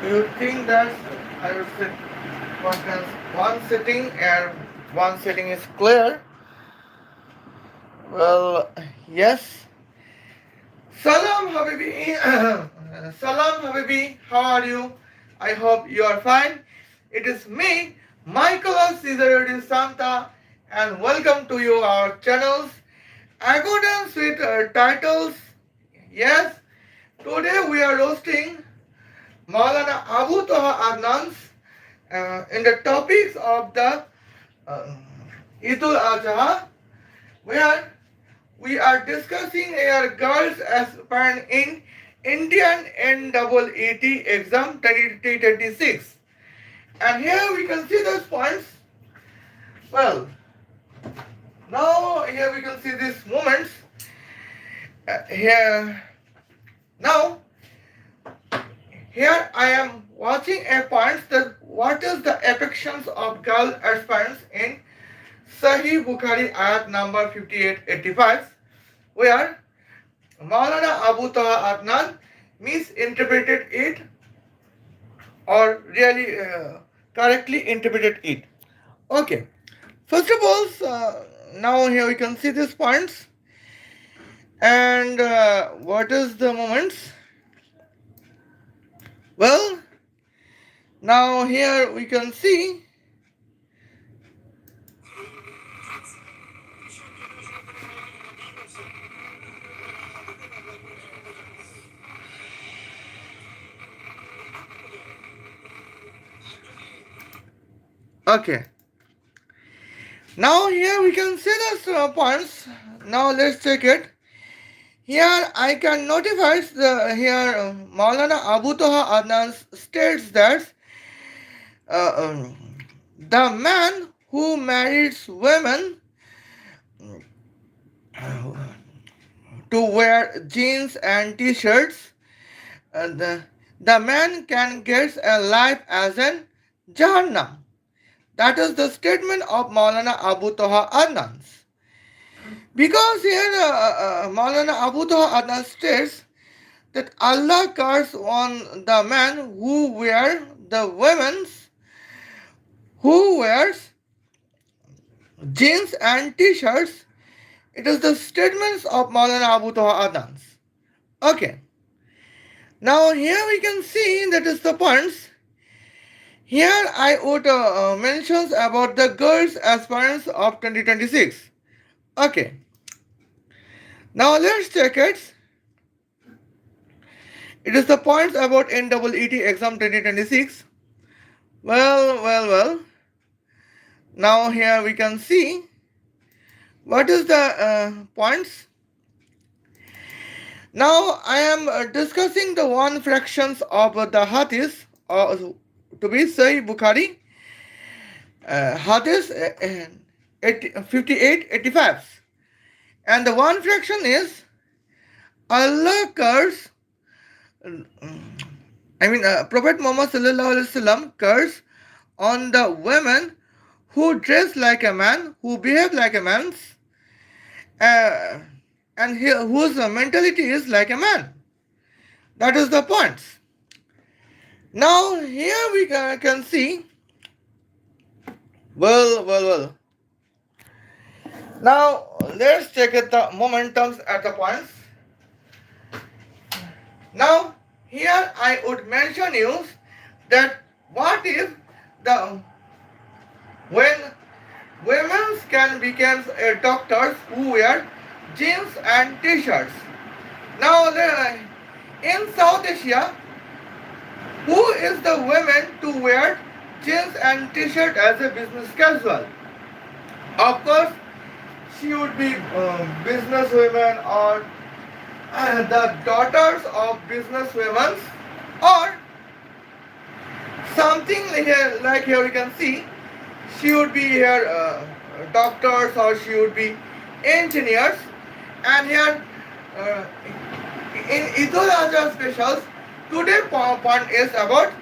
You think that I will sit one sitting and one sitting is clear? Well, yes. Salam Habibi. Salam Habibi. How are you? I hope you are fine. It is me, Michaela Santa, and welcome to you our channels. Accordance with titles. Yes. Today we are roasting Maulana Abu Toha Adnan's in the topics of the uh, Idul Azha, where we are discussing our girls aspirant in Indian NEET exam 2026. And here we can see those points. Well, now here we can see these moments. Here now here I am watching a point that what is the affections of girl aspirants in Sahih Bukhari ayat number 5885, where Maulana Abu Taha Adnan misinterpreted it or really correctly interpreted it. Okay, first of all, now here we can see these points and what is the moments. Well, now here we can see. Okay, now here we can see the points. Now let's check it. Here I can notify the here Maulana Abu Toha Adnan states that the man who marries women to wear jeans and t-shirts, the man can get a life as an Jahannam. That is the statement of Maulana Abu Toha Adnan. Because here Maulana Abu Toha Adnan states that Allah curse on the man who wear the women's who wears jeans and t-shirts. It is the statements of Maulana Abu Toha Adnan. Okay. Now here we can see that is the points. Here I would mentions about the girls aspirants of 2026. Okay. Now let's check it. It is the points about NEET exam 2026. Well. Now here we can see what is the points. Now I am discussing the one fractions of the hadith to be Sahih Bukhari hadith 5885, and the one fraction is Allah curse. Prophet Muhammad sallallahu alaihi wasallam curse on the women who dress like a man, who behave like a man, uh, and whose mentality is like a man. That is the point. Now here we can see. Well. Now let's check at the momentums at the points. Now here I would mention you that what if the when women can become doctors who wear jeans and t-shirts. Now in South Asia, who is the women to wear jeans and t-shirt as a business casual? Of course, she would be business women or the daughters of business women, or something like here we can see she would be here doctors or she would be engineers. And here in Idul Azha specials, today point is about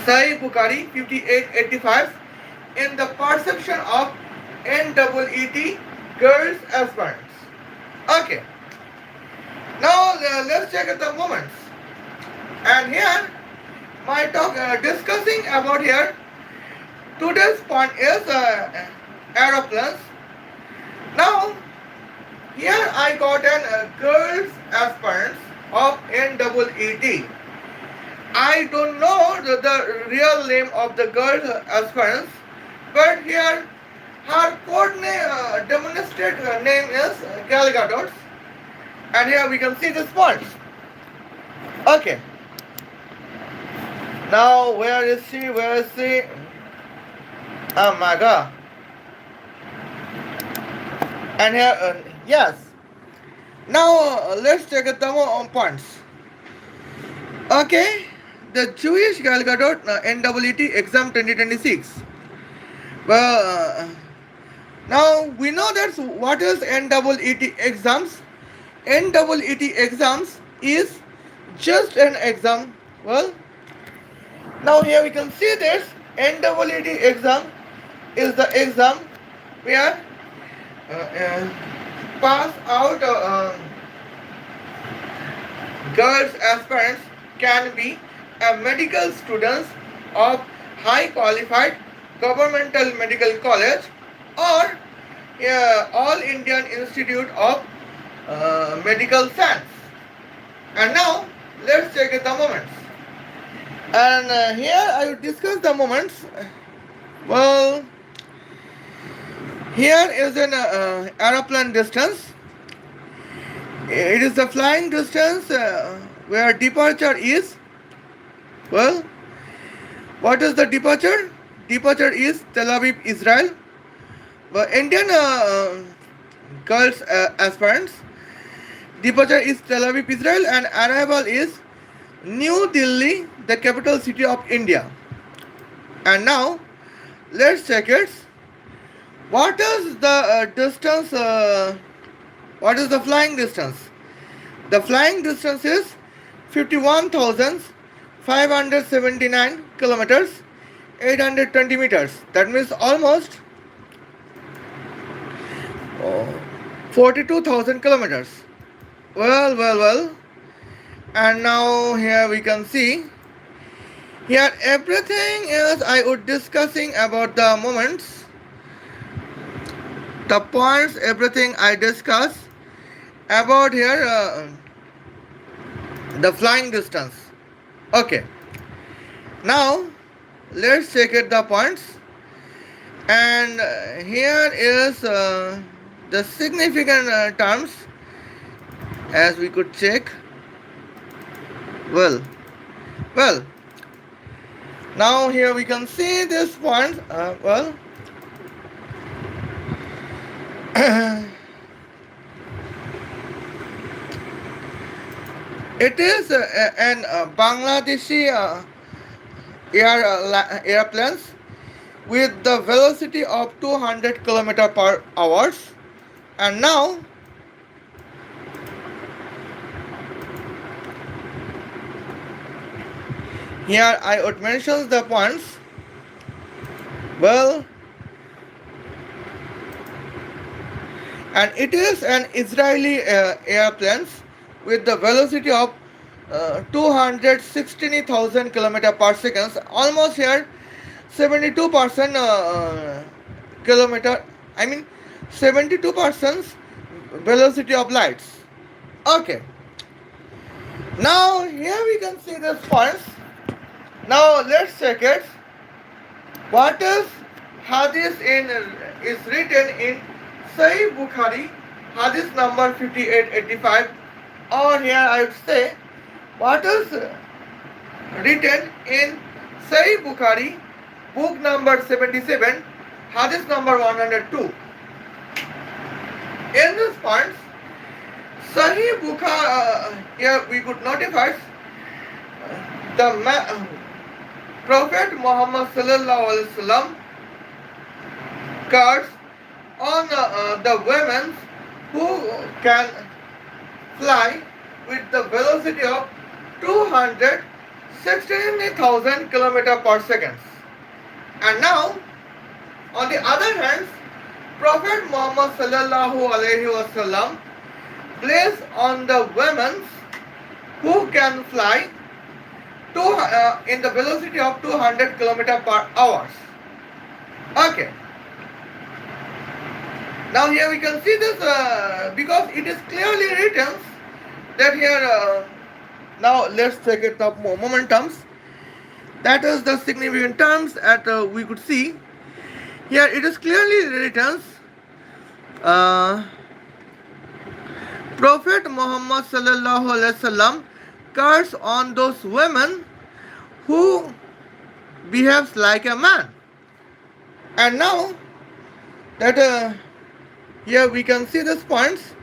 Sahih Bukhari 5885 in the perception of NEET girls aspirants. Okay. Now let's check at the moments. And here, my talk discussing about here today's point is aeroplanes. Now, here I got an girls aspirants of NEET. I don't know the real name of the girl aspirants, but here her code name, demonstrated name is Gal Gadot, and here we can see the spots. Okay. Now where is she? Where is she? Oh my God. And here, yes. Now let's check the points. Okay, the Jewish Gal Gadot NEET exam 2026. Well, now we know that what is NEET exams. NEET exams is just an exam. Well, now here we can see this NEET exam is the exam where pass out girls aspirants can be a medical students of high qualified governmental medical college or all Indian Institute of Medical Science. And now let's check the moments. And here I will discuss the moments. Well, here is an aeroplane distance. It is the flying distance where departure is. Well, what is the departure? Departure is Tel Aviv, Israel. Well, Indian girls aspirants. Departure is Tel Aviv, Israel, and arrival is New Delhi, the capital city of India. And now, let's check it. What is the distance? What is the flying distance? The flying distance is 51,579 kilometers, 820 meters. That means almost 42,000 kilometers. Well. And now here we can see. Here everything is I would discussing about the moments, the points, everything I discuss about here the flying distance. Okay. Now let's check it the points. And here is the significant terms as we could check. Well. Now here we can see this point. It is an Bangladeshi airplanes with the velocity of 200 km per hour. And now here I would mention the points. Well, and it is an Israeli airplanes with the velocity of 216,000 km per second, almost here 72% kilometer. I mean 72% velocity of lights. Okay. Now here we can see this points. Now let's check it. What is hadith is written in Sahih Bukhari, hadith number 5885, or here I would say what is written in Sahih Bukhari, book number 77, hadith number 102. In this points, Sahih Bukhari, here we could notify the Prophet Muhammad sallallahu alaihi wasallam curse on the women who can fly with the velocity of 216,000 km per second. And now, on the other hand, Prophet Muhammad sallallahu alaihi wasallam placed on the women who can fly in the velocity of 200 kilometer per hour. Okay. Now here we can see this because it is clearly written that here. Now let's check it the momentums. That is the significant terms that we could see. Here it is clearly written. Uh, Prophet Muhammad sallallahu alaihi wasallam curse on those women who behaves like a man. And now that here we can see these points.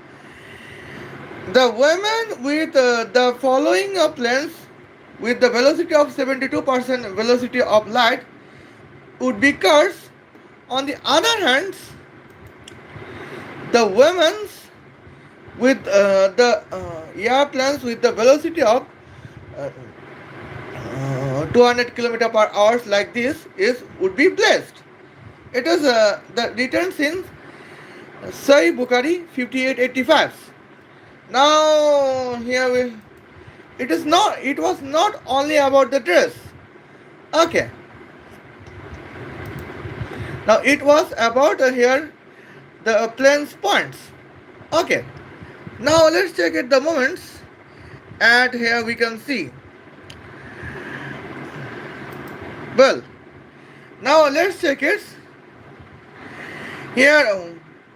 The women with the following planes with the velocity of 72% velocity of light would be cursed. On the other hand, the women with the airplanes with the velocity of 200 kilometer per hour like this is would be blessed. It is the written in Sahih Bukhari 5885. Now here it was not only about the dress. Okay. Now it was about here the planes points. Okay. Now let's check it the moments. And here we can see. Well, now let's check it. Here,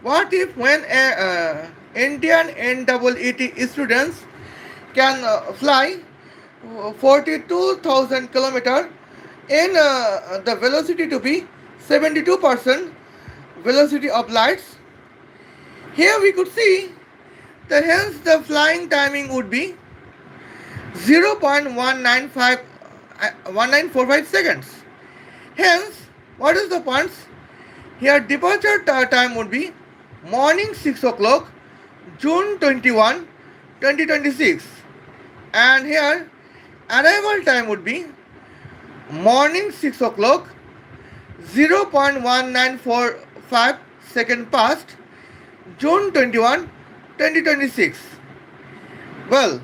what if when a Indian NEET students can fly 42,000 kilometer in the velocity to be 72% velocity of lights? Here we could see the hence the flying timing would be 0.1945 seconds. Hence, what is the points? Here departure time would be morning 6 o'clock, June 21, 2026. And here arrival time would be morning 6 o'clock, 0.1945 second past, June 21, 2026. Well,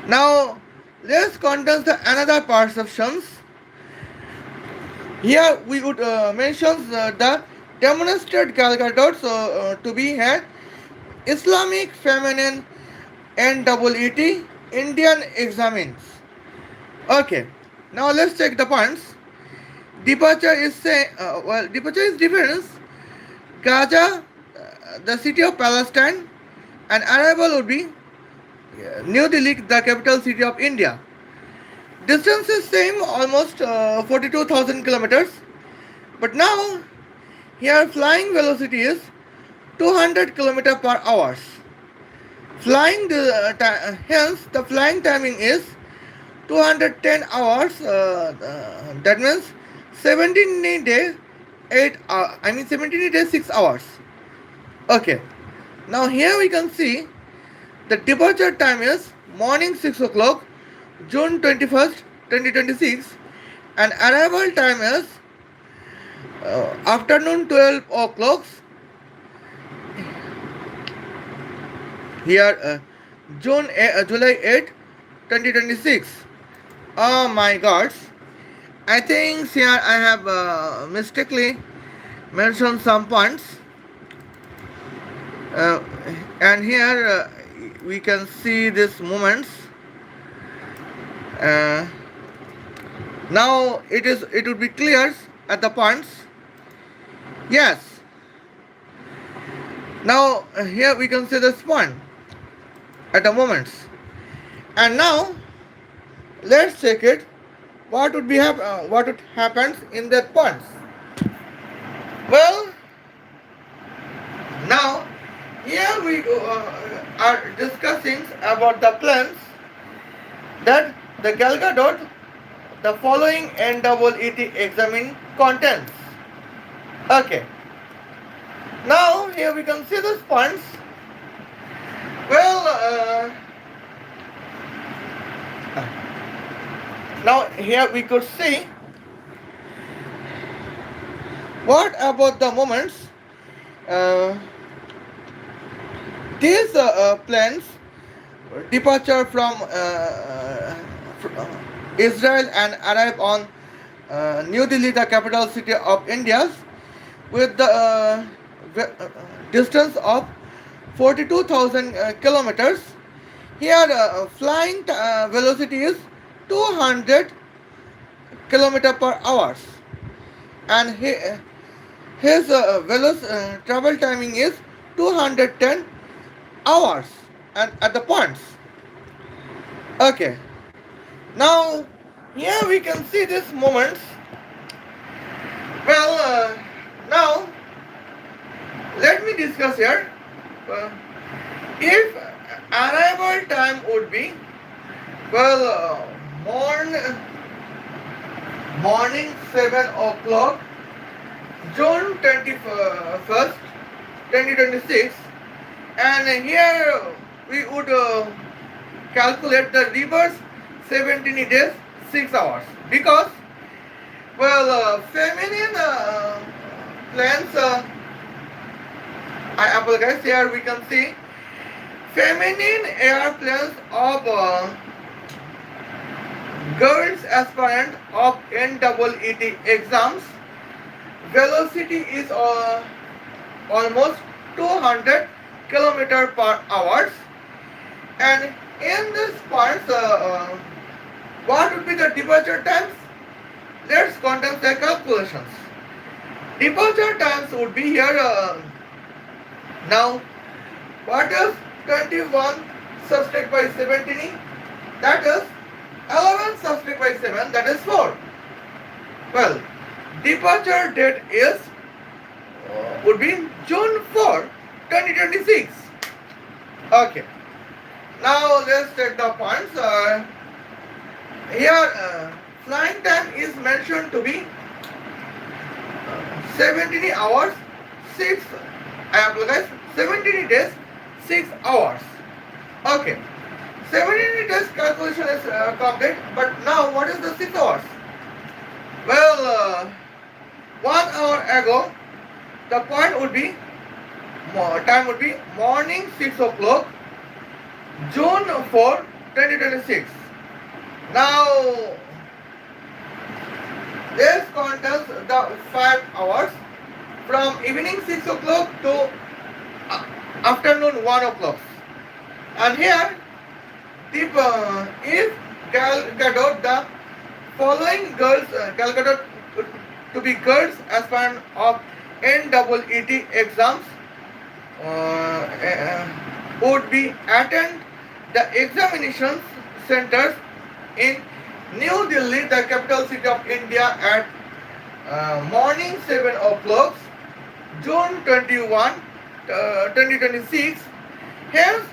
now let's consider the another perceptions. Here we would mention the demonstrated calculators to be had Islamic feminine NEET Indian examines. Okay, now let's check the points. Departure is departure is difference. Gaza, the city of Palestine, and arrival would be New Delhi, the capital city of India. Distance is same, almost 42,000 kilometers. But now, here flying velocity is 200 kilometer per hour. Flying hence the flying timing is 210 hours. That means 17 days 17 days 6 hours. Okay. Now here we can see the departure time is morning 6 o'clock, June 21st, 2026, and arrival time is afternoon 12 o'clock. Here, July 8, 2026. Oh my God! I think here I have mistakenly mentioned some points, and here we can see these moments. Now it would be clear at the points. Yes. Now here we can see this point at the moments, and now let's check it. What would happens in that points? Well, now here we are discussing about the plans that the Gal Gadot, the following NEET examine contents. Okay. Now here we can see these points. Well, now here we could see what about the moments. These planes departure from Israel and arrive on New Delhi, the capital city of India, with the distance of 42,000 kilometers. Here, flying velocity is 200 kilometer per hour, and his travel timing is 210 hours. And at the points, okay. Now, here we can see these moments. Well, now let me discuss here. Uh, if arrival time would be, well, morning 7 o'clock, June 21st, 2026, and here we would calculate the reverse 17 days 6 hours, because well, feminine plants, I apologize, here we can see feminine airplanes of girls aspirant of NEET exams. Velocity is almost 200 kilometer per hour, and in this part, what would be the departure times? Let's conduct the calculations. Departure times would be here. Now, what is 21 subtract by 17? That is 11 subtract by 7, that is 4. Well, departure date is would be June 4, 2026. Okay. Now let's take the points. Here, flying time is mentioned to be 17 hours 6. I apologize. 17 days 6 hours. Okay. 17 days calculation is complete. But now, what is the 6 hours? Well, 1 hour ago, the point would be time would be morning 6 o'clock, June 4, 2026. Now, this contains the 5 hours from evening 6 o'clock to afternoon 1 o'clock. And here, if calculated the following girls, calculated to be girls aspirant of NEET exams, would be attend the examinations centers in New Delhi, the capital city of India, at morning 7 o'clock, June 21, 2026. Hence,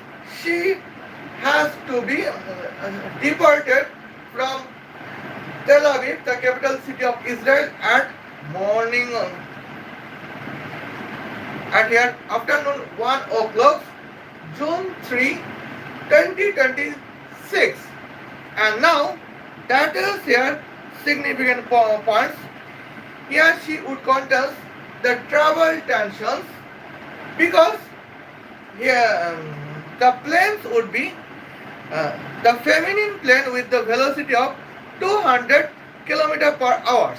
she has to be deported from Tel Aviv, the capital city of Israel, at morning at here afternoon 1 o'clock, June 3, 2026. And now that is here significant points. Here she would contest the travel tensions, because here the planes would be the feminine plane with the velocity of 200 km per hour.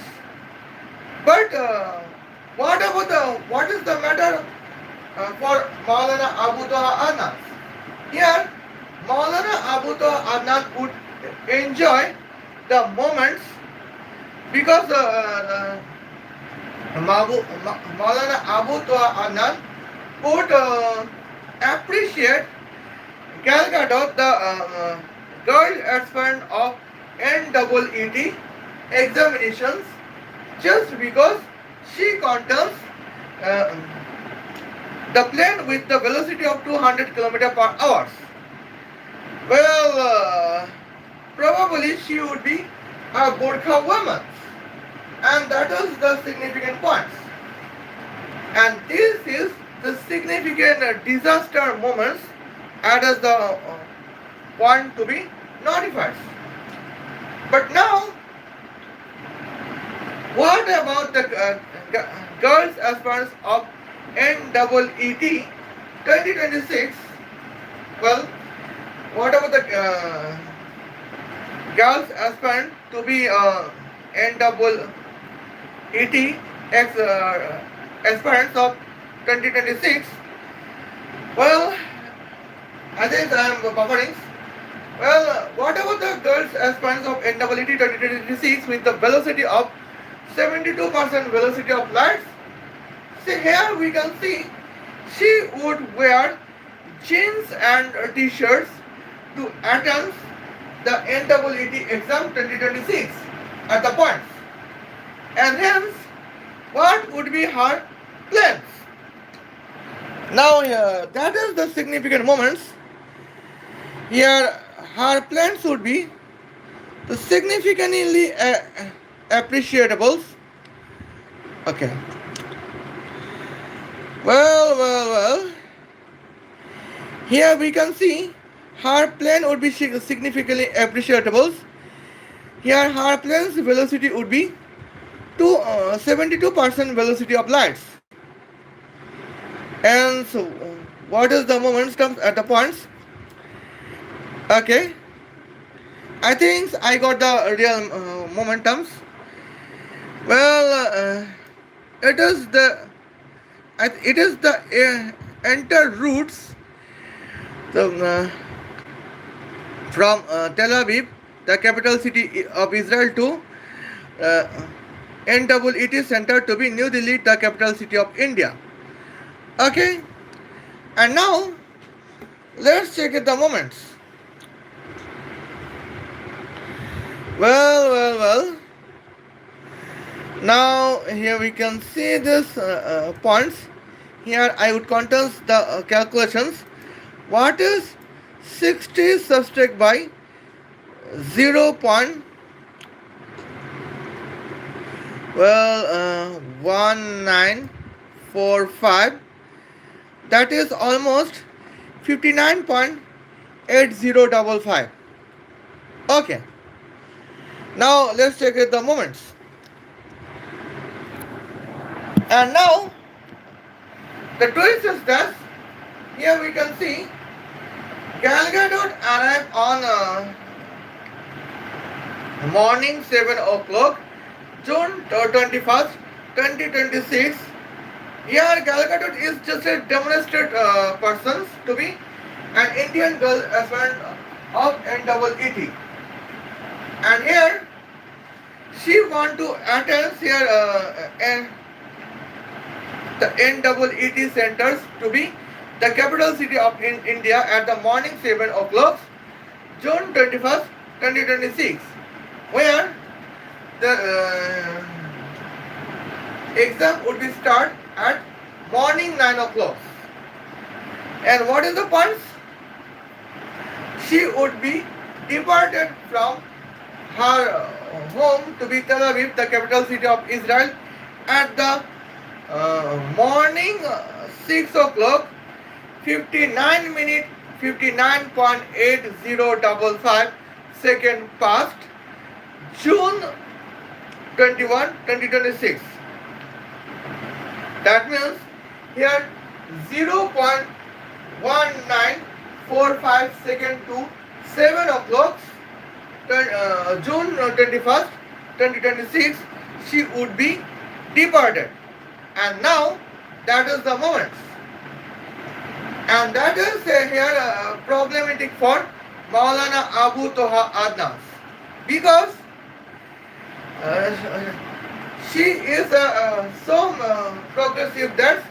But what is the matter for Maulana Abu Toha Adnan? Here, Maulana Abu Toha Adnan would enjoy the moments, because Maulana Abu Toha Adnan would appreciate Calcutta, the girl aspirant of NEET examinations, just because she contains the plane with the velocity of 200 km per hour. Well, probably she would be a Gurkha woman, and that is the significant points. And this is the significant disaster moments as the point to be notified. But now, what about the girls aspirants of NEET 2026? Well, What about the girls aspirant to be N double ET ex aspirants of 2026? Well, I think I am buffering. Well, what about the girls aspirants of NEET 2026 with the velocity of 72% velocity of light? See here we can see she would wear jeans and t-shirts to attend the NEET exam 2026 at the points. And hence, what would be her plans? Now, that is the significant moments. Here, her plans would be the significantly appreciables. Okay. Well. Here we can see her plane would be significantly appreciables. Here her plane's velocity would be 72% velocity of lights. And so, what is the momentum at the points? Okay, I think I got the real momentums. Well, it is the enter routes from Tel Aviv, the capital city of Israel, to uh, NEET Center to be New Delhi, the capital city of India. Okay, and now let's check it the moments. Well. Now here we can see this points. Here I would contest the calculations. What is 60 subtract by 0. Well, 1945. That is almost 59.8055. Okay. Now let's check it the moments. And now the twist is that here we can see Gal Gadot arrived on morning 7 o'clock, June 21st, 2026. Here Gal Gadot is just a demonstrated person to be an Indian girl aspirant of NEET. And here she want to attend here the NEET centers to be the capital city of India at the morning 7 o'clock, June 21st, 2026, where the exam would be start at morning 9 o'clock. And what is the points? She would be departed from her home to be Tel Aviv, the capital city of Israel, at the morning 6 o'clock, 59 minute 59.8055 second past, June 21, 2026. That means here 0.1945 second to 7 o'clock, June 21st, 2026, she would be departed. And now that is the moment. And that is here problematic for Maulana Abu Toha Adnan, because she is so progressive that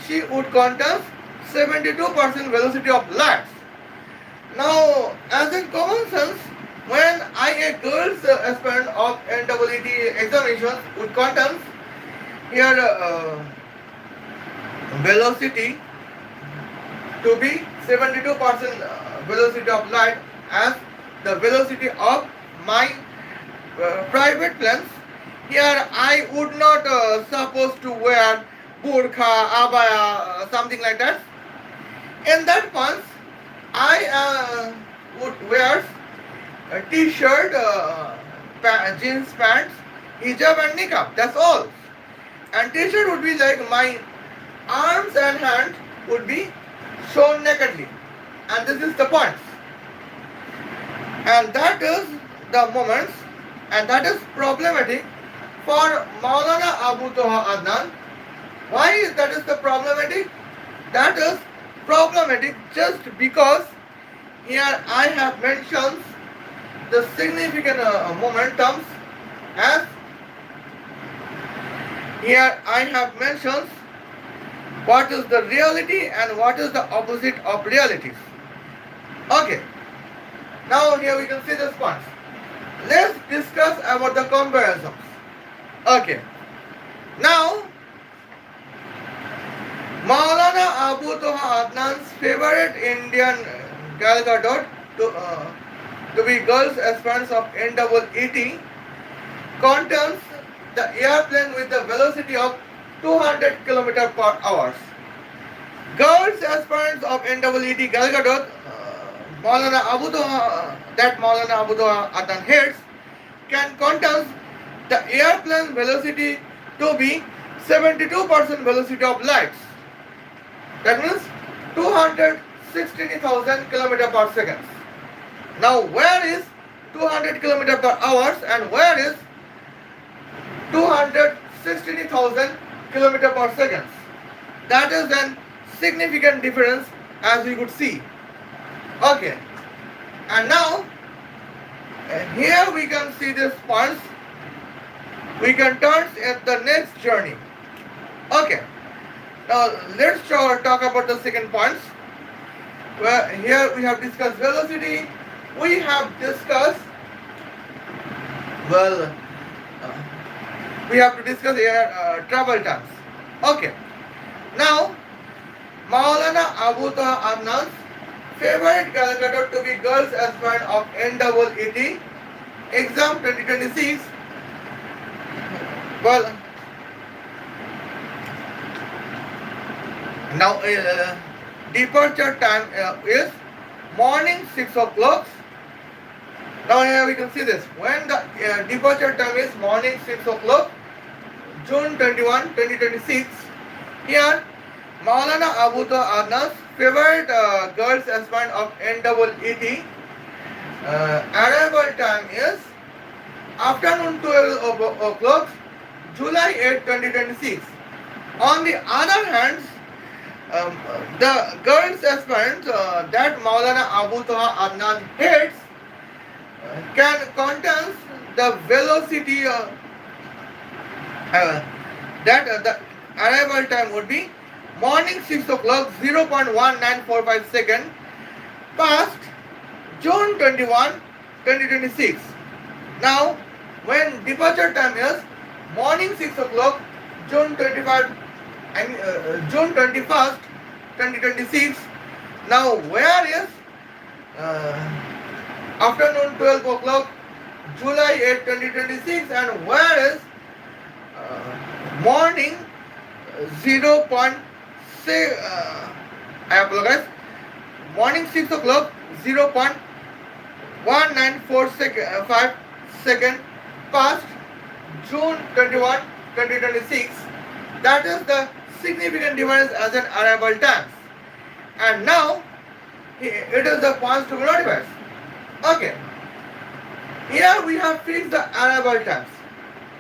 she would contest 72% velocity of light. Now, as in common sense, when a girls aspirant of NEET examinations would contest here velocity to be 72% velocity of light as the velocity of my private planes. Here I would not supposed to wear burqa, abaya, something like that. In that pants, I would wear a t-shirt, jeans pants, hijab and niqab. That's all. And t-shirt would be like my arms and hands would be shown nakedly. And this is the point. And that is the moments, and that is problematic for Maulana Abu Toha Adnan. Why is that is the problematic? That is problematic just because here I have mentioned the significant momentums as here I have mentioned what is the reality and what is the opposite of realities. Okay, now here we can see this point. Let's discuss about the comparisons. Okay, now Maulana Abu Toha Adnan's favorite Indian Gal Gadot to be girls aspirants of NEET contains the airplane with the velocity of 200 km per hour. Girls aspirants of NEET Gal Gadot, Maulana Abu Toha, that Maulana Abu Toha Adnan heads, can contain the airplane velocity to be 72% velocity of light. That means 260,000 km per second. Now where is 200 km per hour and where is 260,000 km per second? That is a significant difference as we could see. Okay, and now here we can see this points. We can turn at the next journey. Okay. Now let's talk about the second points. Well, here we have discussed velocity. We have discussed we have to discuss here travel times. Okay. Now Maulana Abu Toha Adnan's favorite calculator to be girls aspirant of NEET exam 2026. Well. Now departure time is morning 6 o'clock. Now here we can see this. When the departure time is morning 6 o'clock, June 21, 2026. Here Maulana Abu Toha Adnan's favorite girls aspirant of NEET arrival time is afternoon 12 o'clock, July 8, 2026. On the other hand, the girls aspirant that Maulana Abu Toha Adnan heads can contain the velocity that the arrival time would be morning 6 o'clock 0.1945 second past June 21, 2026. Now when departure time is morning 6 o'clock June 21st, 2026. Now where is afternoon 12 o'clock, July 8, 2026 and where is morning 0.6, I apologize, morning 6 o'clock 0.1945 second past June 21, 2026. That is the significant difference as an arrival times. And now it is the points to be notified. Okay. Here we have fixed the arrival times.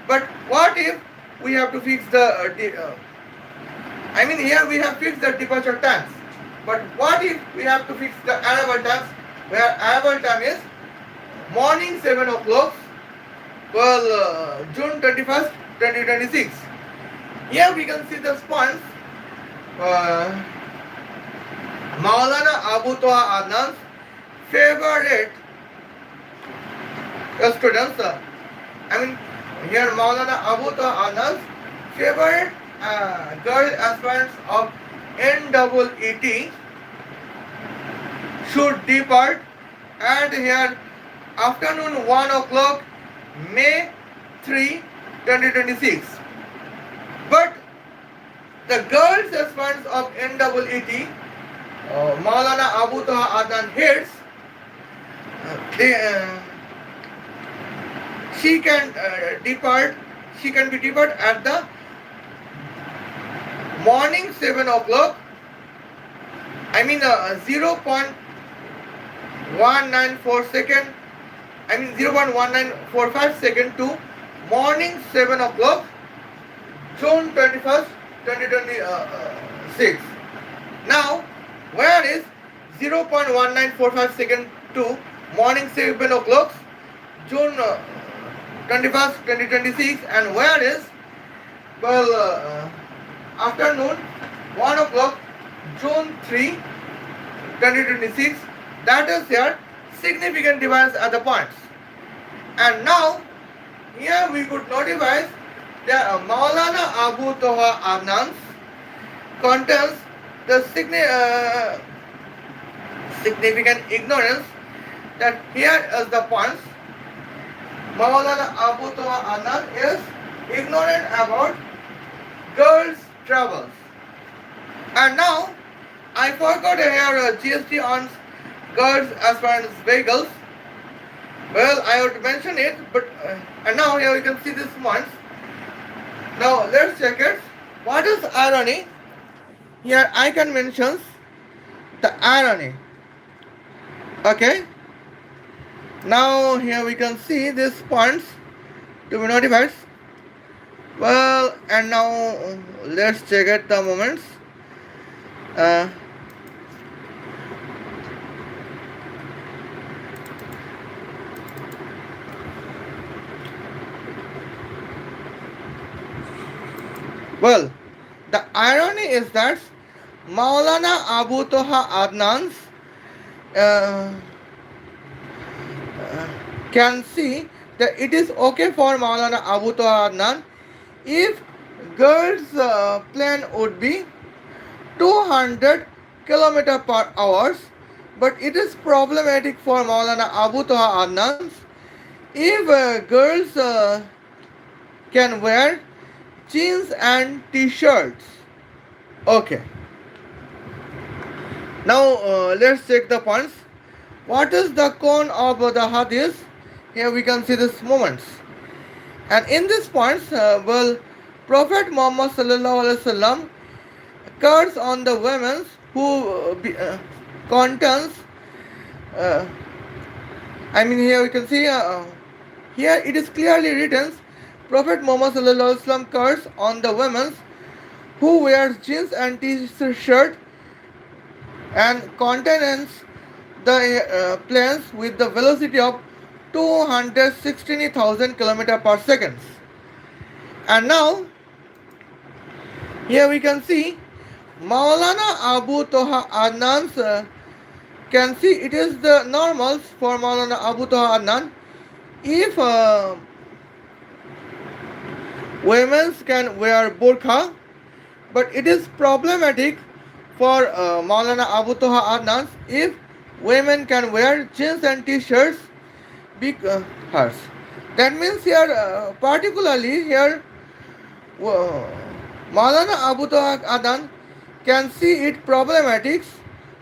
But what if we have to fix the here we have fixed the departure times. But what if we have to fix the arrival times where arrival time is morning 7 o'clock, June 21st, 2026. Here we can see the points. Maulana Abu Toha Adnan's favorite students. Here Maulana Abu Toha Adnan's favorite girl aspirants of NEET should depart at here afternoon 1 o'clock, May 3, 2026. But the girls aspirants of NEET, Maulana Abu Toha Adnan heads, she can be depart at the morning 7 o'clock, 0.194 second I mean 0.1945 second to morning 7 o'clock, June 21st, 2026. Now, where is 0.1945 second to morning 7 o'clock, June 21st, 2026, and where is, well, afternoon 1 o'clock, June 3, 2026. That is here significant difference at the points. And now, here we could notify that Maulana Abu Toha Adnan's contains the significant ignorance, that here is the points. Maulana Abu Toha Adnan is ignorant about girls' travels. And now, I forgot here GST on girls as far as vehicles. Well, I would mention it, but and now here you can see this points. Now let's check it. What is irony? Here I can mention the irony. Okay. Now here we can see these points to be notified. Well, and now let's check it the moments. Well, the irony is that Maulana Abu Toha Adnan's can see that it is okay for Maulana Abu Toha Adnan if girls' plane would be 200 km per hour, but it is problematic for Maulana Abu Toha Adnan's if girls can wear jeans and t-shirts. Okay. Now let's check the points. What is the cone of the hadith? Here we can see these moments. And in these points, well, Prophet Muhammad sallallahu alaihi wasallam curse on the women who contains. I mean, here we can see. Here it is clearly written. Prophet Muhammad sallallahu alaihi wasallam curse on the women who wears jeans and t-shirt and contains the planes with the velocity of 216,000 km per second. And now, here we can see Maulana Abu Toha Adnan's can see it is the normals for Maulana Abu Toha Adnan if women can wear burqa, but it is problematic for Maulana Abu Toha Adnan if women can wear jeans and t-shirts hers. That means here, particularly here, Maulana Abu Toha Adnan can see it problematic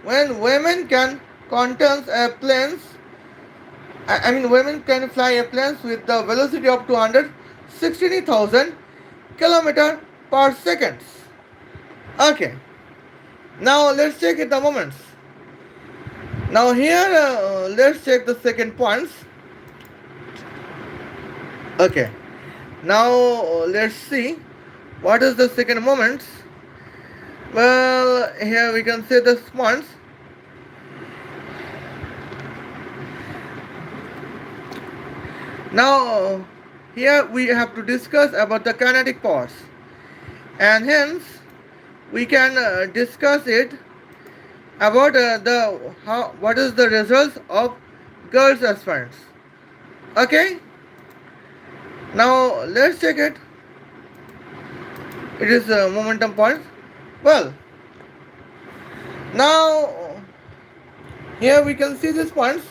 when women can contains planes. I mean, women can fly planes with the velocity of 260,000 km per second. Okay. Now let's check it the moments. Now here let's check the second points. Okay. Now let's see what is the second moments. Well, here we can see the points. Now here we have to discuss about the kinetic powers, and hence we can discuss it about what is the results of girls aspirants. Okay. Now let's check it. It is a momentum point. Well, now here we can see these points.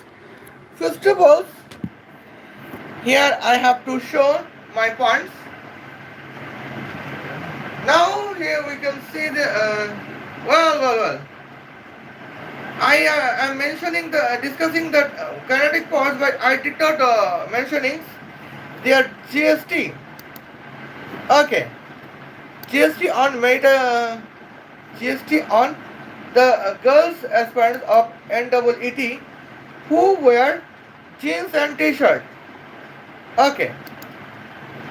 First of all, here I have to show my points. Now here we can see the well. I am discussing the kinetic powers, but I did not mentioning their GST. Okay, GST on GST on the girls aspirants of NEET who wear jeans and t-shirt. Okay.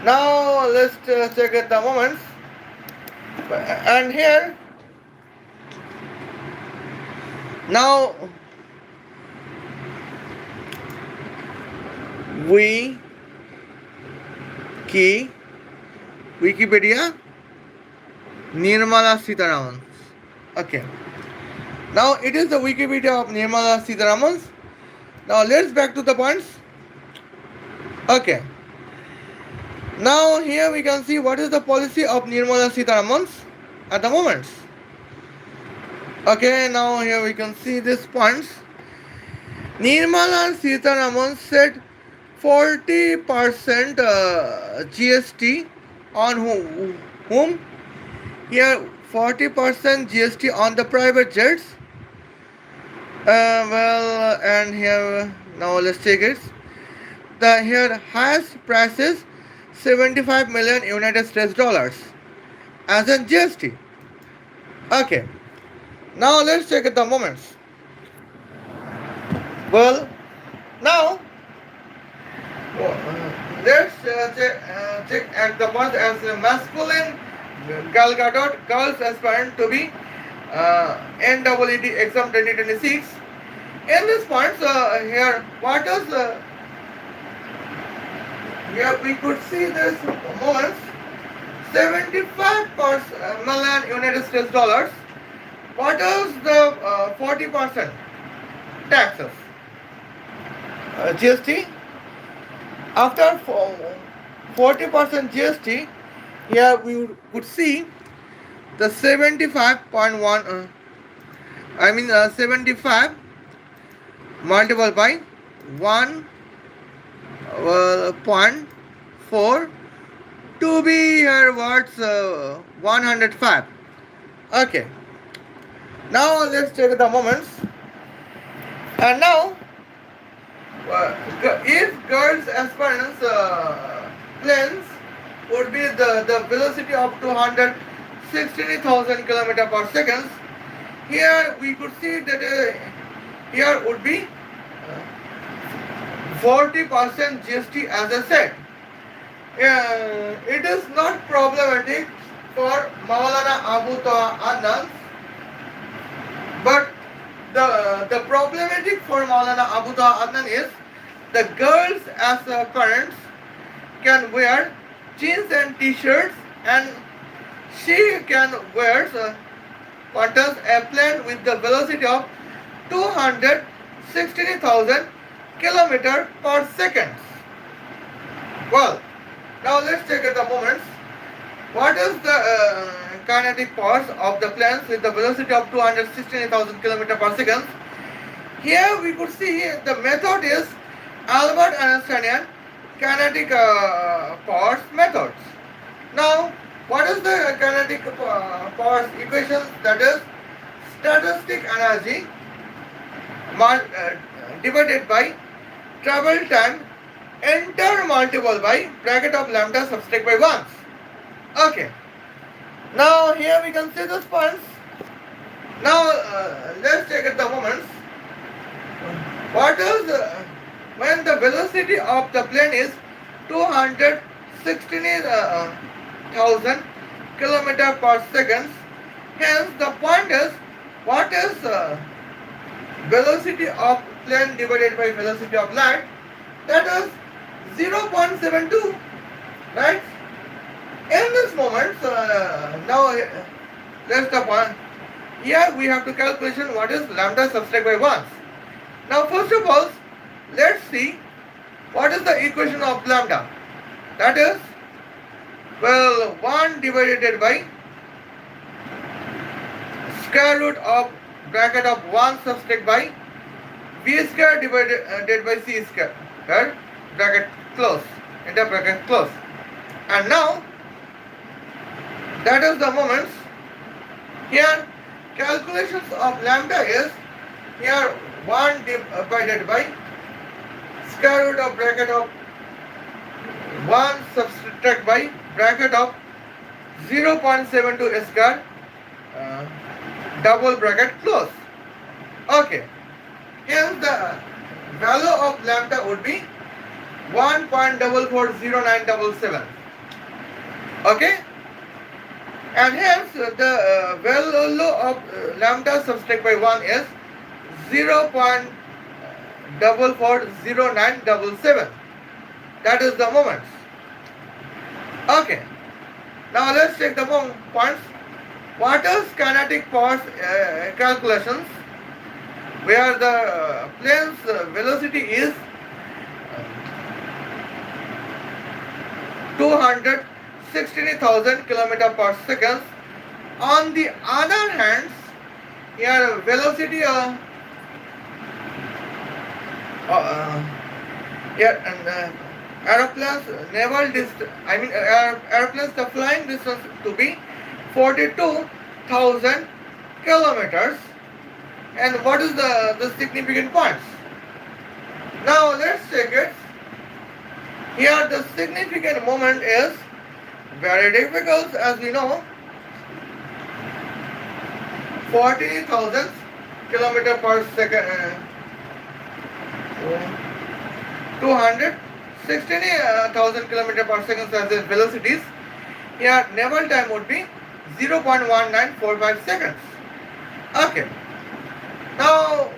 Now let's check at the moments. And here, now we key Wikipedia Nirmala Sitaraman. Okay. Now it is the Wikipedia of Nirmala Sitaraman. Now let's back to the points. Okay. Now here we can see what is the policy of Nirmala Sitaraman at the moment. Okay, now here we can see these points. Nirmala Sitaraman said 40% GST on whom? Here 40% GST on the private jets. And here now let's take it. The here highest prices 75 million United States dollars as in GST. Okay. Now let's check at the moments. Well, now let's check at the points as masculine Gal Gadot girls aspirant to be NEET exam 2026. In this points here, what is here we could see this moments 75 million United States dollars. What is the 40% taxes? GST. After 40% GST, here we would see the 75.1. 75 multiplied by 1.4 to be here what's 105. Okay. Now let's check the moments. And now, if girls aspirants planes would be the velocity of 216,000 km per second, here we could see that here would be 40% GST as I said. It is not problematic for Maulana Abu Toha Adnan, but the problematic for Maulana Abu Toha Adnan is the girls as parents can wear jeans and t-shirts and she can wear quantas a plane with the velocity of 260,000 km per second. Well, now let's check at the moments. What is the kinetic force of the planes with the velocity of 216,000 km per second? Here we could see the method is Albert Einsteinian kinetic force methods. Now, what is the kinetic force equation? That is static energy divided by travel time enter multiple by bracket of lambda subtract by 1. Okay. Now here we can see this points. Now let's check at the moments. What is when the velocity of the plane is 216,000 km per second. Hence the point is what is velocity of plane divided by velocity of light? That is 0.72, right? In this moment, now that's the point. Here we have to calculation what is lambda subtract by 1. Now first of all, let's see what is the equation of lambda. That is, well, 1 divided by square root of bracket of 1 subtract by b square divided by c square. Right? Bracket close. Enter bracket close. And now, that is the moments. Here, calculations of lambda is here 1 divided by square root of bracket of 1 subtract by bracket of 0.72 square double bracket close. Okay. Hence the value of lambda would be 1.440977. Okay, and hence the value of lambda subtract by 1 is 0.440977. That is the moments. Okay, now let's take the points. What is kinetic force calculations, where the plane's velocity is 216,000 km per second. On the other hand, here velocity aeroplanes aeroplanes the flying distance to be 42,000 kilometers. And what is the significant points? Now let's check it. Here the significant moment is very difficult, as we know. 40,000 kilometer per second, 216,000 kilometer per second as the velocities. Here naval time would be 0.1945 seconds. Okay. Now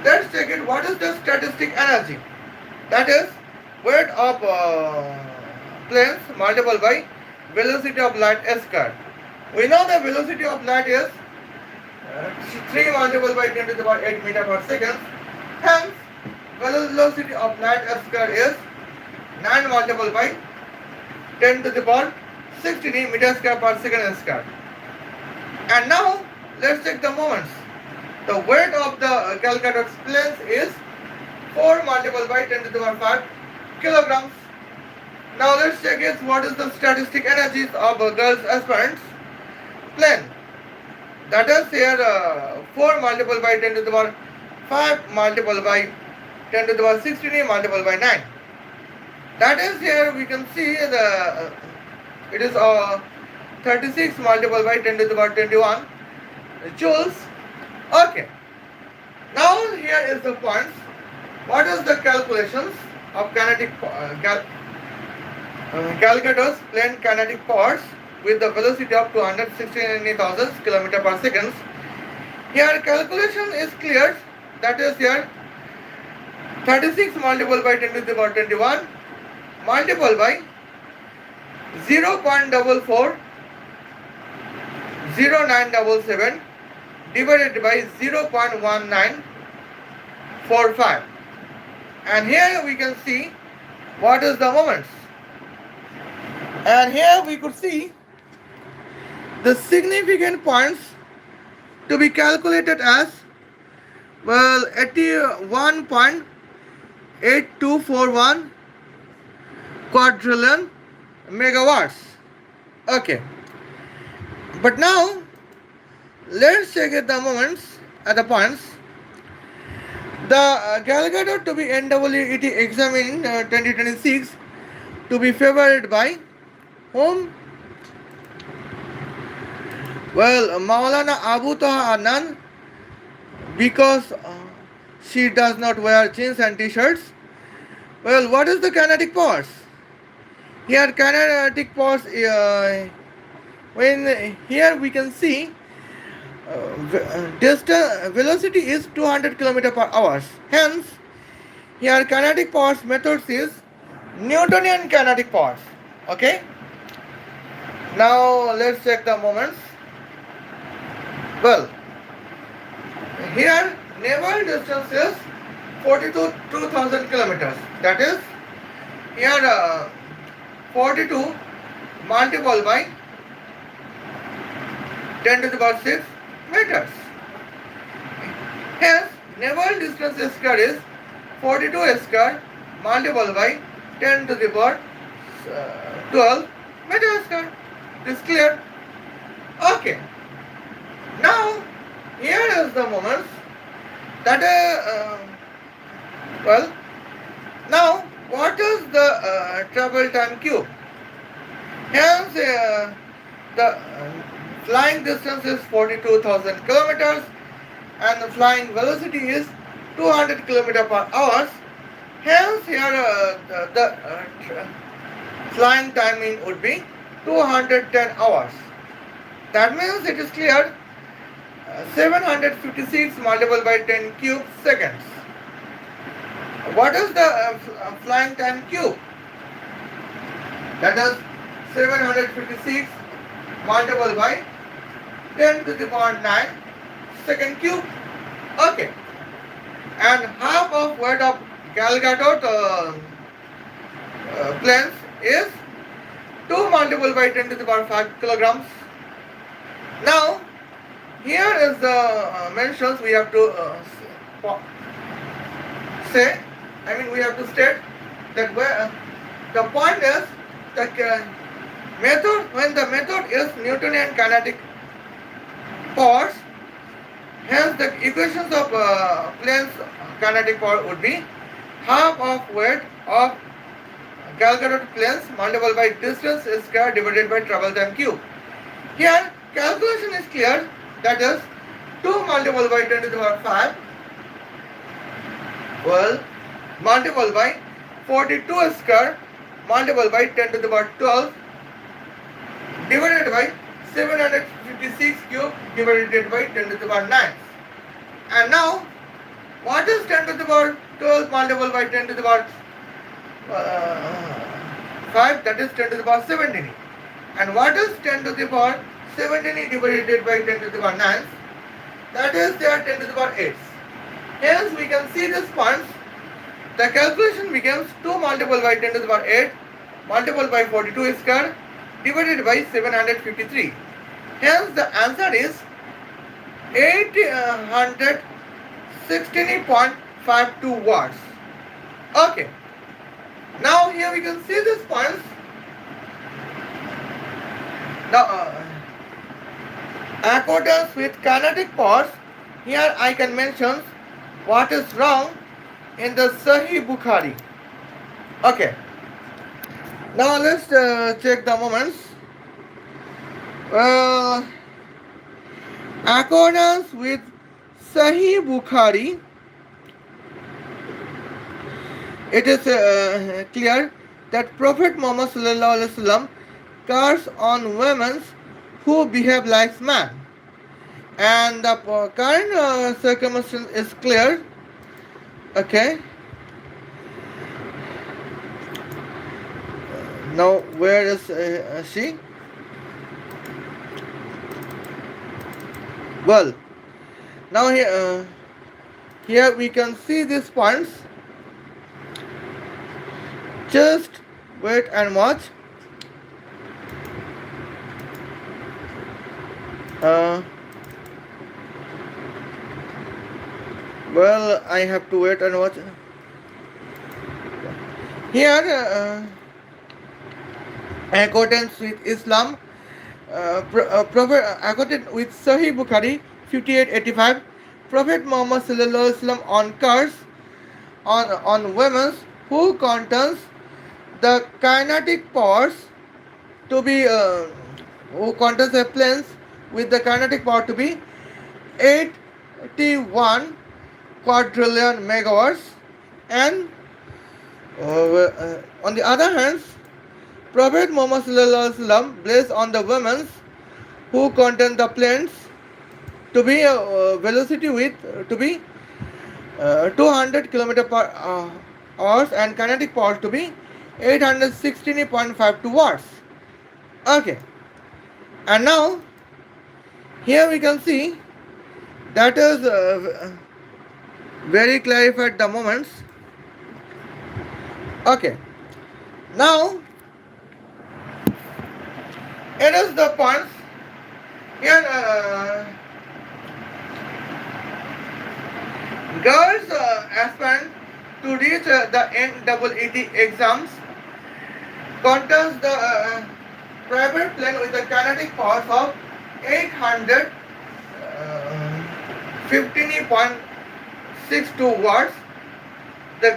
let's check it. What is the statistic energy? That is weight of planes multiplied by velocity of light squared. We know the velocity of light is 3 multiplied by 10 to the power 8 meter per second. Hence, velocity of light squared is 9 multiplied by 10 to the power 16 meter square per second squared. And now, let's check the moments. The weight of the calculated planes is 4 multiplied by 10 to the power 5 kilograms. Now let's check it. What is the statistic energies of a girls aspirants plane? That is here 4 multiplied by 10 to the power 5 multiplied by 10 to the power 16 multiplied by 9. That is here we can see the it is 36 multiplied by 10 to the power 21 joules. Okay. Now here is the points. What is the calculations of kinetic calculators plane kinetic force with the velocity of 216,000 km per second? Here calculation is clear. That is here 36 multiplied by 10 to the power 21 multiplied by 0.440977 divided by 0.1945. And here we can see what is the moments. And here we could see the significant points to be calculated as, well, 81.8241 quadrillion megawatts. Okay. But now let's check at the moments at the points. The calculator to be NEET exam in 2026 to be favored by whom? Well, Maulana Abu Toha Adnan, because she does not wear jeans and t-shirts. Well, what is the kinetic force? Here kinetic force, when here we can see velocity is 200 km per hour. Hence, here kinetic force methods is Newtonian kinetic force. Okay. Now let's check the moments. Well, here naval distance is 42,000 kilometers. That is here 42 multiplied by 10 to the power 6 meters. Hence, naval distance square is 42 square multiplied by 10 to the power 12 meters square. This is clear? Okay. Now, here is the moments that well, now what is the travel time cube? Hence, the flying distance is 42,000 kilometers and the flying velocity is 200 km per hour. Hence here the flying timing would be 210 hours. That means it is clear 756 multiplied by 10 cube seconds. What is the flying time cube? That is 756 multiplied by 10 to the power 9 second cube. Okay. And half of weight of Gal Gadot planes is 2 multiplied by 10 to the power 5 kilograms. Now, here is the mentions we have to say, we have to state that the point is the method, when the method is Newtonian kinetic force, hence the equations of plane's kinetic power would be half of weight of Gal Gadot planes multiplied by distance square divided by travel time cube. Here calculation is clear, that is 2 multiplied by 10 to the power 5 multiplied by 42 square multiplied by 10 to the power 12 divided by 756 cube divided by 10 to the power 9. And now, what is 10 to the power 12 multiplied by 10 to the power 5? That is 10 to the power 17. And what is 10 to the power 17 divided by 10 to the power 9? That is there 10 to the power 8. Hence, we can see this points. The calculation becomes 2 multiplied by 10 to the power 8 multiplied by 42 square divided by 753. Hence, the answer is 816.52 watts. Okay. Now here we can see this points. Now, accordance with kinetic powers, here I can mention what is wrong in the Sahih Bukhari. Okay. Now let's check the moments. Accordance with Sahih Bukhari, it is clear that Prophet Muhammad sallallahu alaihi wasallam curse on women who behave like men, and the current circumstance is clear. Okay. Now where is she? Well, now here we can see these points. Just wait and watch. Well, I have to wait and watch. Here, accordance with Islam, according with Sahih Bukhari 5885, Prophet Muhammad sallallahu alaihi wasallam on curse on women who contains the kinetic powers to be who contains a planes with the kinetic power to be 81 quadrillion megawatts, and on the other hand, Prophet Muhammad sallallahu alaihi wasallam blessed on the women who contain the planes to be velocity with to be 200 km per hour and kinetic power to be 816.52 watts. Okay, and now here we can see that is very clarified the moments. Okay, now it is the points here. Girls aspirant to reach the NEET exams contains the private plane with the kinetic powers of 815.62 watts. The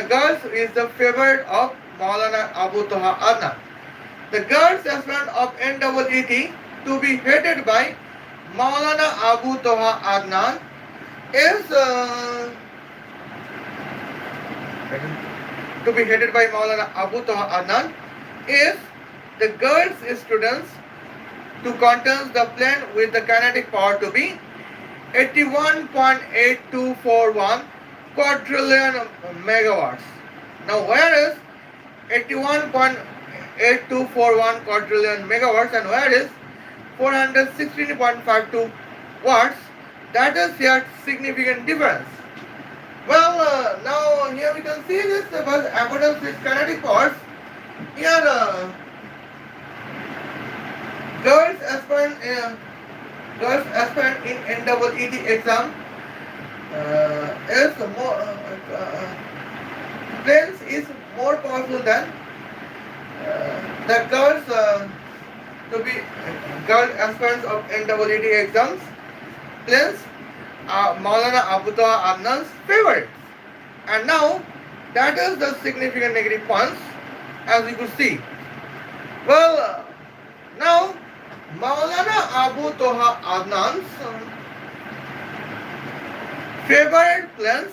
girls is the favorite of Maulana Abu Toha Adnan. The girls aspirant of NEET to be headed by Maulana Abu Toha Adnan is to be headed by Maulana Abu Toha Adnan is the girls students to contest the plan with the kinetic power to be 81.8241 quadrillion megawatts. Now where is 81.8241 quadrillion megawatts and where is 416.52 watts? That is here significant difference. Well, now here we can see this abundance with kinetic powers. Here, girls aspirant in NEET exam is more planes is more powerful than the girls to be girl aspirants of NEET exams. Planes Maulana Abu Toha Adnan's favorites. And now that is the significant negative points as we could see. Well, now Maulana Abu Toha Adnan's favorite planes.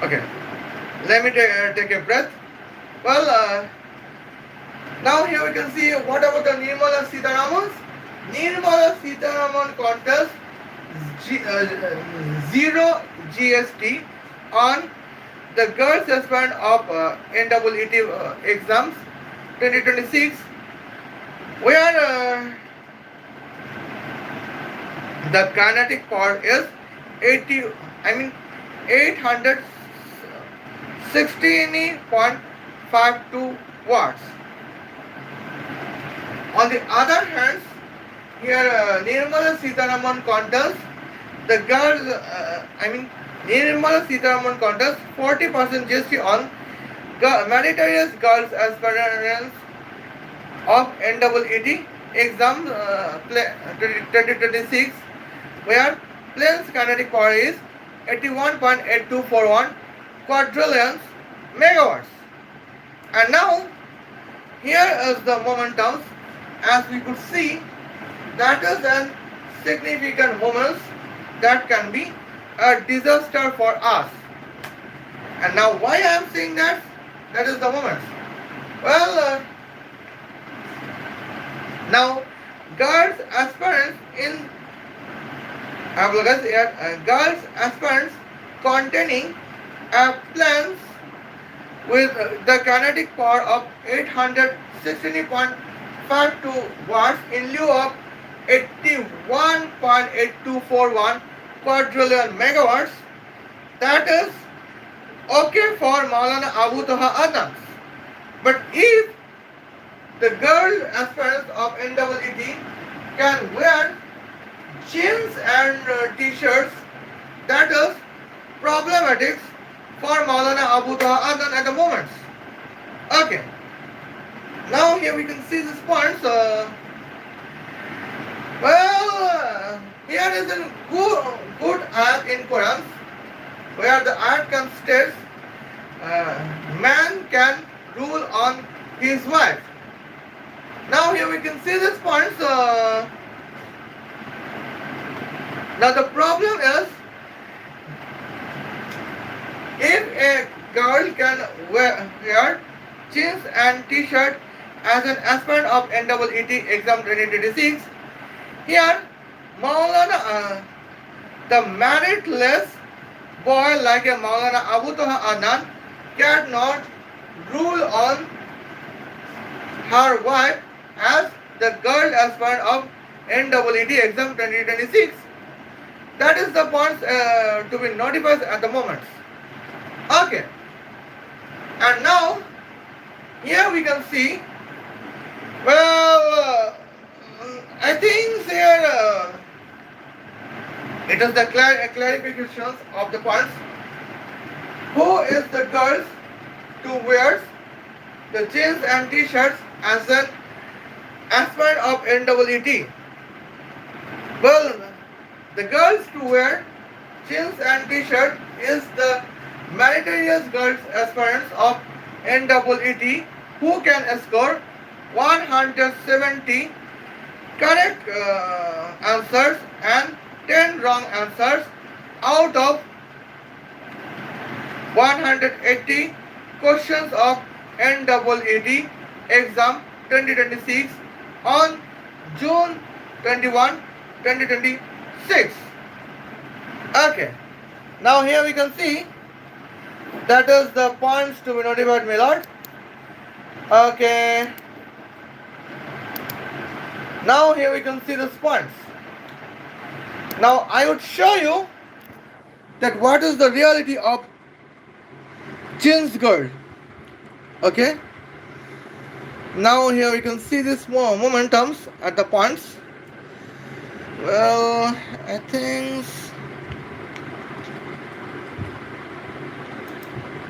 Okay, let me take a breath. Well, now here we can see what about the Nirmala Sitharaman's? Nirmala Sitharaman contest 0 GST on the girls aspirant of NEET exams 2026, where the kinetic power is 816.52 watts. On the other hand, here Nirmala Sitharaman contest the girls, Nirmala Sitharaman contest 40% GST on meritorious girls aspirants of NEET exam 2026, where plane's kinetic power is 81.8241 quadrillion megawatts. And now here is the momentum, as we could see, that is a significant moment that can be a disaster for us. And now why I am saying that? That is the moment. Well, now girls aspirants in girls aspirants containing planes with the kinetic power of 816.52 watts in lieu of 81.8241 quadrillion megawatts. That is okay for Maulana Abu Toha Adnan. But if the girl aspirants of NEET can wear jeans and t-shirts, that is problematic for Maulana Abu Toha Adnan at the moment. Okay. Now here we can see this points. Here is a good ayat in Quran, where the ayat can state, man can rule on his wife. Now here we can see this points. Now the problem is, if a girl can wear jeans and t-shirt as an aspirant of NEET exam 2026, here Maulana, the meritless boy like a Maulana Abu Toha Adnan cannot rule on her wife as the girl aspirant of NEET exam 2026. That is the point to be notified at the moment. Okay. And now, here we can see, well, I think here it is the clarifications of the points. Who is the girls to wear the jeans and t-shirts as an aspirant of NEET? Well, the girls to wear jeans and t-shirt is the meritorious girls aspirants of NEET who can score 170 correct answers and 10 wrong answers out of 180 questions of NEET exam 2026 on June 21, 2026. Okay. Now here we can see that is the points to be notified, my lord. Okay. Now here we can see the points. Now I would show you that what is the reality of jeans girl. Okay. Now here we can see this more momentums at the points. Well, I think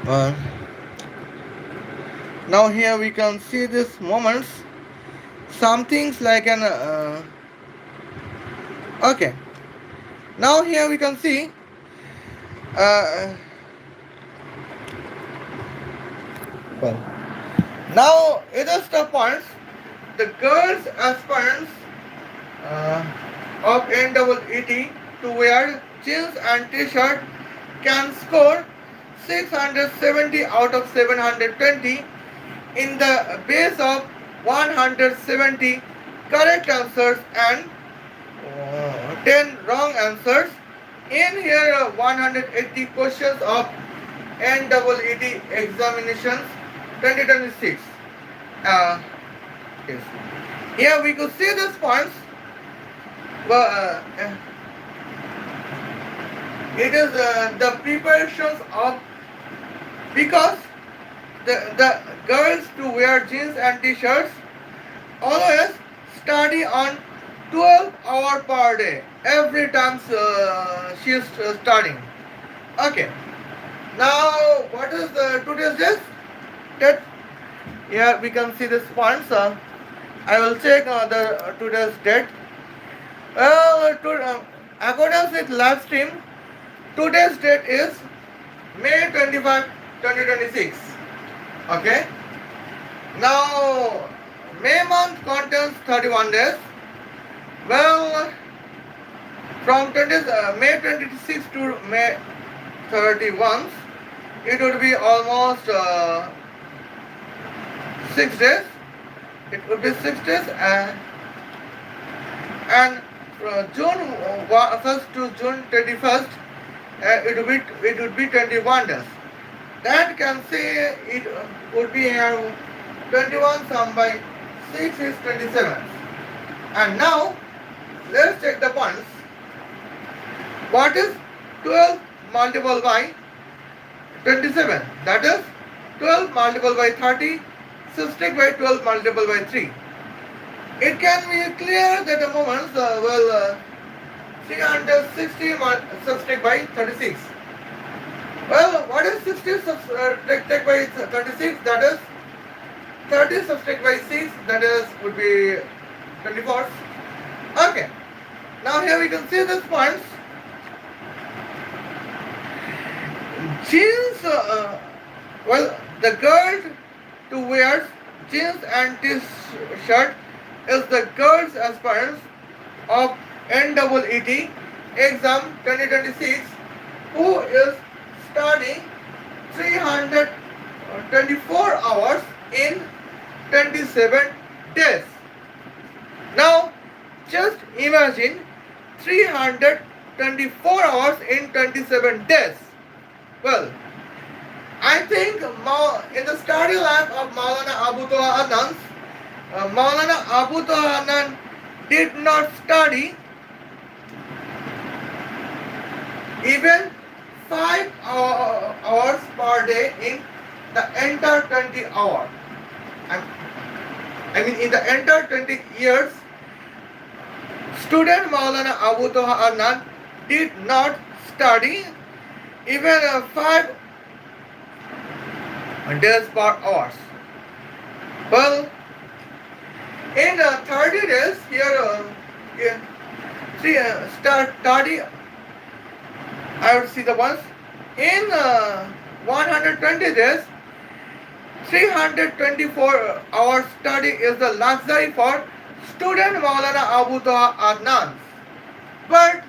uh, now here we can see this moments. Some things like an okay. Now here we can see uh, well, now it is the points the girls aspirants of NEET to wear jeans and t-shirt can score 670 out of 720 in the base of 170 correct answers and 10 wrong answers in here 180 questions of NEET examinations 2026. Yes. Here we could see these points. Well, it is the preparations of because the girls to wear jeans and t-shirts always study on 12 hours per day every time she is studying. Okay. Now what is the today's date? Here we can see this points. I will check the today's date. Well, according with live stream, today's date is May 25, 2026. Okay. Now, May month contains 31 days. Well, from May 26 to May 31, it would be almost 6 days. It would be 6 days and June 1st to June 31st, it would be 21 days. That can say it would be 21 sum by 6 is 27. And now let's check the points. What is 12 multiplied by 27? That is 12 multiplied by 30 subtract by 12 multiplied by 3. It can be clear that the moments 360 subtract by 36. Well, what is 60 subtract by 36? That is 30 subtract by 6. That is would be 24. Okay. Now here we can see these points. Jeans. Well, the girl to wear jeans and t-shirt is the girls aspirants of NEET exam 2026 who is studying 324 hours in 27 days. Now just imagine 324 hours in 27 days. Well, I think in the study life of Maulana Adnan, Maulana Adnan did not study even 5 hours per day in the entire 20 hours. I mean in the entire 20 years, student Maulana Adnan did not study even 5 days per hours. Well, in 30 days, here study, I would see the ones. In 120 days, 324 hours study is the luxury for student Maulana Adnan. But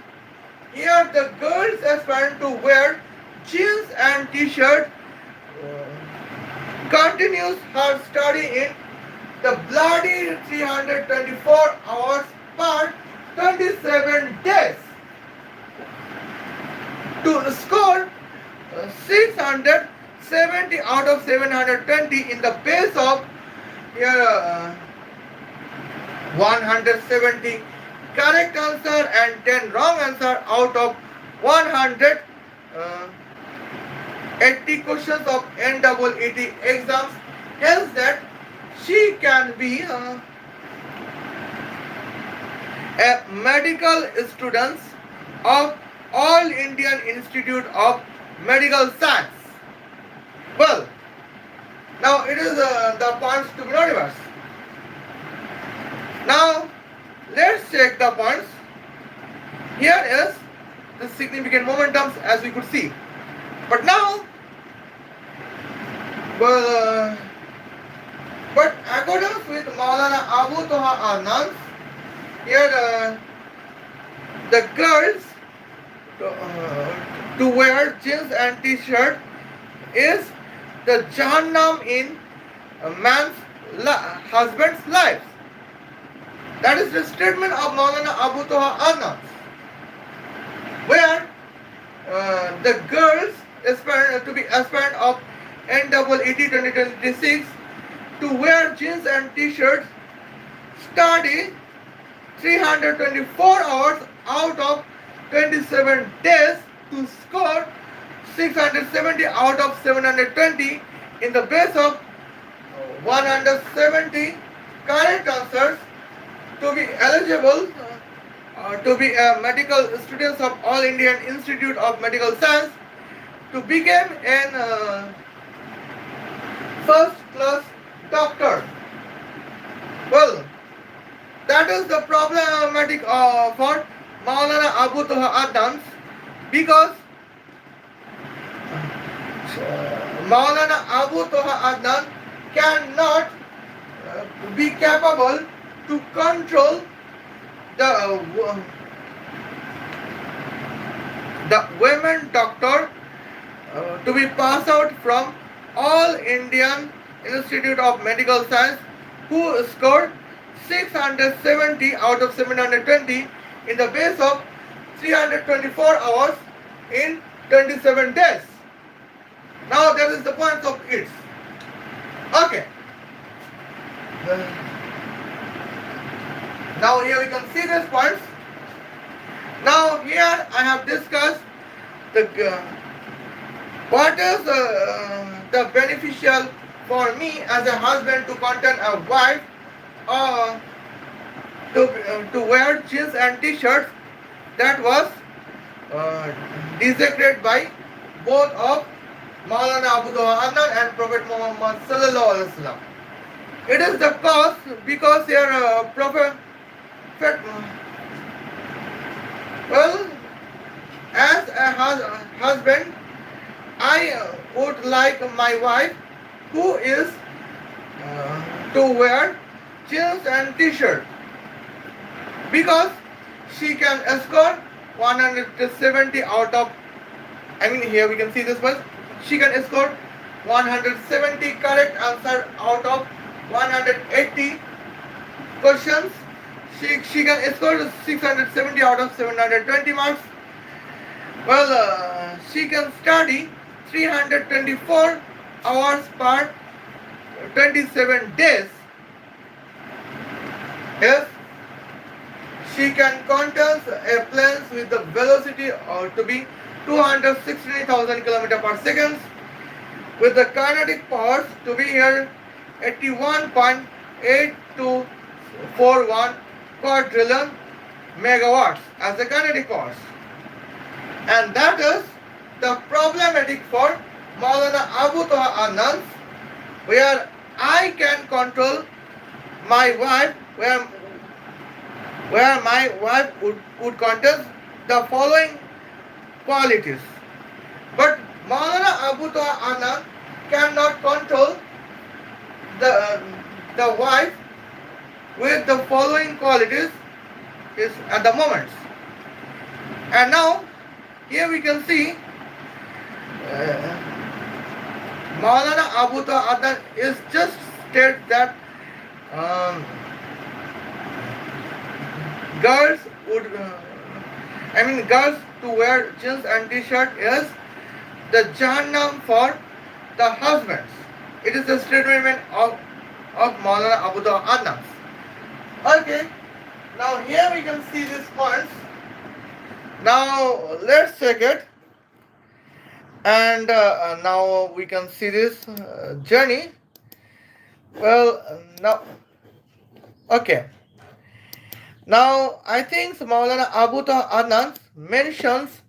here the girls aspire to wear jeans and t-shirt continues her study in the bloody 324 hours per 27 days to score 670 out of 720 in the base of uh, 170 correct answer and 10 wrong answer out of 180 questions of NEET exams, hence that she can be a medical student of All Indian Institute of Medical Science. Well, now it is the points to be noted. Now let's check the points. Here is the significant momentums as we could see. But now, well, but according with Maulana Abu Toha Adnan, here the girls to wear jeans and t-shirt is the Jahannam in a man's husband's life. That is the statement of Maulana Abu Toha Adnan, where the girls aspirant to be aspirant of NEET 2026 to wear jeans and t-shirts, study 324 hours out of 27 days to score 670 out of 720 in the base of 170 correct answers to be eligible to be a medical students of All Indian Institute of Medical Science to become an first class doctor. Well, that is the problematic for Maulana Abu Toha Adnan, because Maulana Abu Toha Adnan cannot be capable to control the women doctor to be passed out from All Indian Institute of Medical Science who scored 670 out of 720 in the base of 324 hours in 27 days. Now that is the point of it. Okay. Now here we can see these points. Now here I have discussed the what is the beneficial for me as a husband to content a wife to wear jeans and t-shirts that was desecrated by both of Maulana Abu Adnan and Prophet Muhammad sallallahu alaihi wasallam. It is the cause because your Prophet, well, as a husband, I would like my wife who is to wear jeans and t-shirt because she can score 170 out of, here we can see this one, she can score 170 correct answer out of 180 questions. She can score 670 out of 720 marks. Well, she can study 324 hours per 27 days. Yes, she can control a plane with the velocity to be 260,000 km per second, with the kinetic powers to be here 81.8241 quadrillion megawatts as the kinetic powers. And that is the problematic for Maulana Abu Toha Adnan, where I can control my wife, where my wife would contest the following qualities. But Maulana Abu Toha Adnan cannot control the wife with the following qualities is at the moment. And now here we can see Maulana Abu Adnan is just state that um, girls would, girls to wear jeans and t-shirt is the Jahannam for the husbands. It is the statement of Maulana Abu Adnan. Okay, now here we can see these points. Now let's check it. And now we can see this journey. Well, now, okay. Now I think Maulana Abu Adnan mentions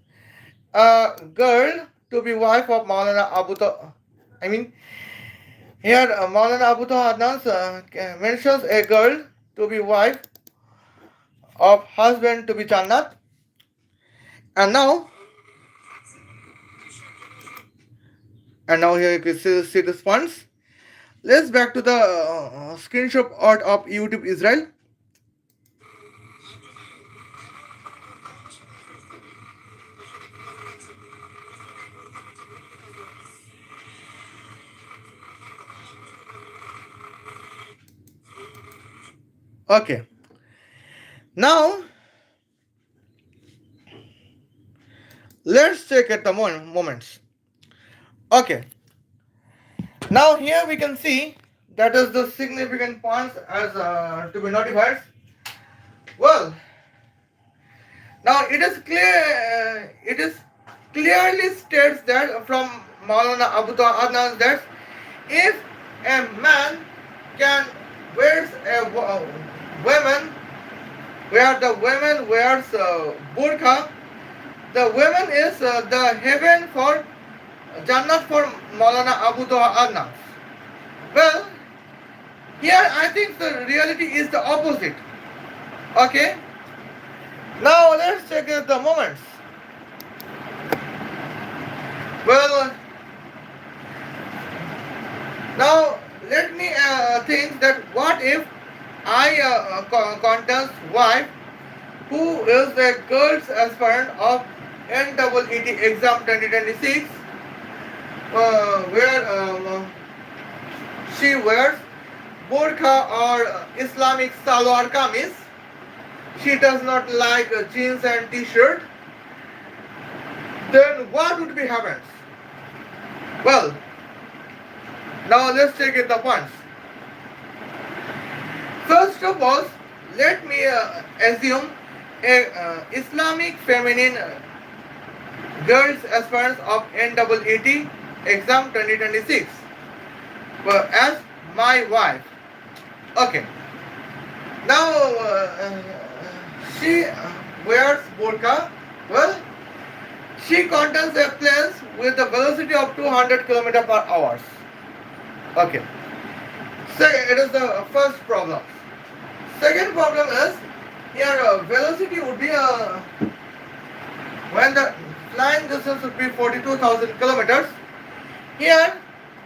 a girl to be wife of Maulana Abu I mean, here Maulana Abu Adnan mentions a girl to be wife of husband to be Jannat. And now, here you can see the points. Let's back to the screenshot of YouTube Israel. Okay. Now, let's check at the moments. Okay. Now here we can see that is the significant points as to be notified. Well, now it is clear. It is clearly states that from Maulana Abu Adnan that if a man can wears a woman where the woman wears burqa, the woman is the heaven for Jannat for Maulana Abu Adnan. Well, here I think the reality is the opposite. Okay. Now let's check the moments. Well, now let me think that what if I contest wife who is the girls aspirant of NEET exam 2026 where she wears burqa or Islamic salwar kameez. She does not like jeans and t-shirt. Then what would be happens? Well, now let's take it the points. First of all, let me assume a Islamic feminine girls aspirants of NEET exam 2026 as my wife. Okay. Now she wears burqa. Well, she contains a planes with a velocity of 200 km per hour. Okay. So it is the first problem. Second problem is here velocity would be when the flying distance would be 42,000 kilometers. Here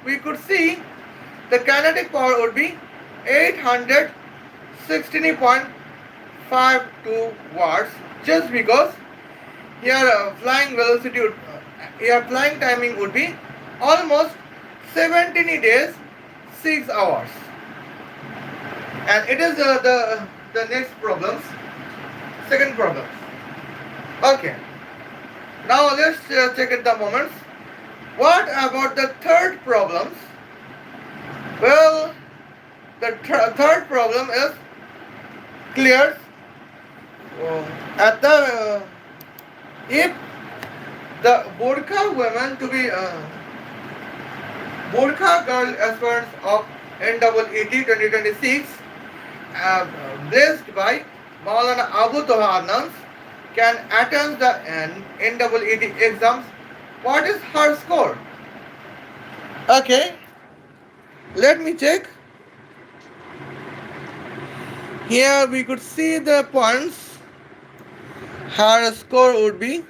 we could see the kinetic power would be 816.52 watts, just because here flying velocity would, here flying timing would be almost 17 days 6 hours. And it is the next problems, second problem. Okay, now let's check it the moments. What about the third problems? Well, the third problem is clear. At the if the burqa women to be burqa girl aspirants of NEET 2026 blessed by Maulana Abu Adnan can attend the NEET exams. What is her score? Okay, let me check. Here we could see the points. Her score would be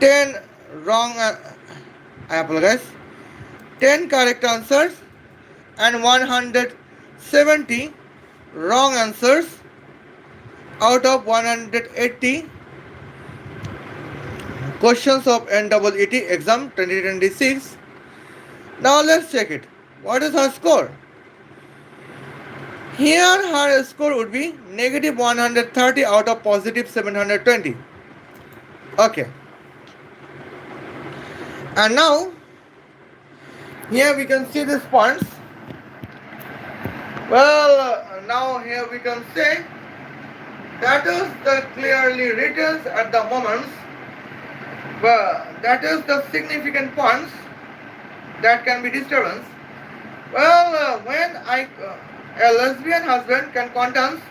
10 wrong, I apologize, 10 correct answers and 170 wrong answers out of 180 questions of NEET exam 2026. Now let's check it. What is her score? Here her score would be negative 130 out of positive 720. Okay. And now here we can see these points. Well, now here we can say that is the clearly written at the moments. But that is the significant points that can be disturbance. Well, when a lesbian husband can contest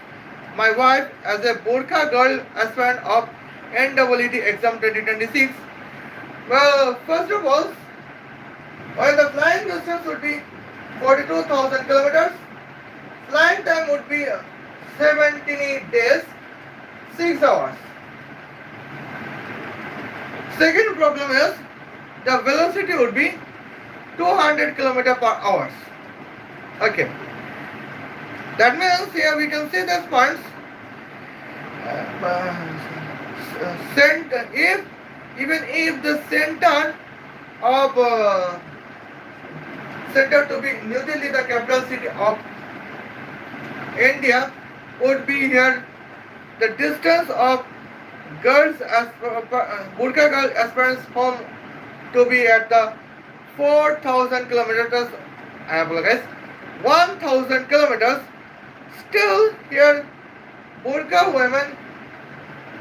my wife as a burqa girl aspirant of NEET exam 2026. Well, first of all, while the flying distance would be 42,000 kilometers, flying time would be 17 days, 6 hours. Second problem is the velocity would be 200 km per hour. Okay. That means here we can see these points. If even if the of center to be New Delhi, the capital city of India, would be here the distance of girls as burqa girl aspirants home to be at the 4,000 kilometers. I apologize, 1,000 kilometers. Still here burqa women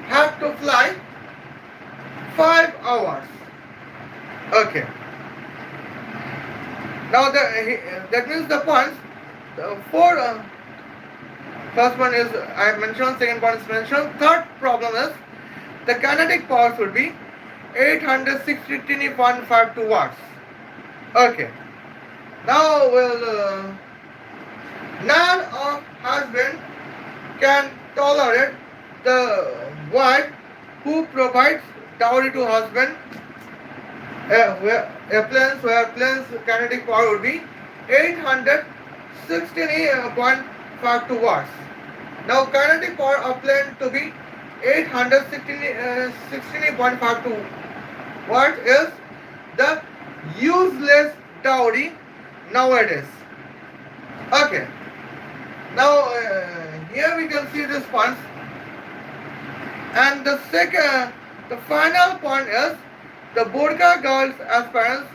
have to fly 5 hours. Okay. Now that means the points. First one is I mentioned. Second point is mentioned. Third problem is the kinetic powers would be 863.52 watts. Okay. Now none of husband can tolerate the wife who provides dowry to husband. Where plane's kinetic power would be 816.52 watts. Now kinetic power of plane to be 816.52 watts is the useless dowry nowadays. Okay. Now here we can see this points. And the final point is the burqa girls aspirants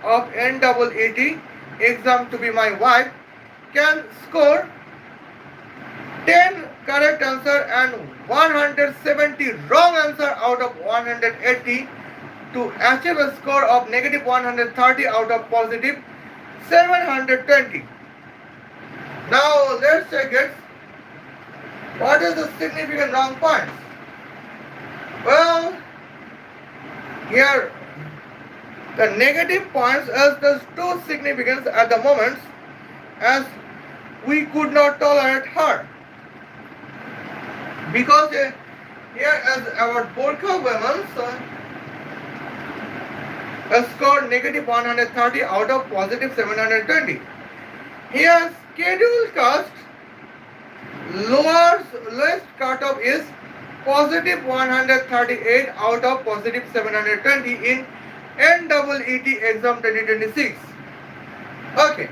of NEET exam to be my wife can score 10 correct answer and 170 wrong answer out of 180 to achieve a score of negative 130 out of positive 720. Now let's check it. What is the significant wrong points? Well, here the negative points is the too significant at the moment as we could not tolerate her. Because here as our burqa women scored negative 130 out of positive 720. Here scheduled cast lowest cutoff is positive 138 out of positive 720 in NEET exam 2026. Okay,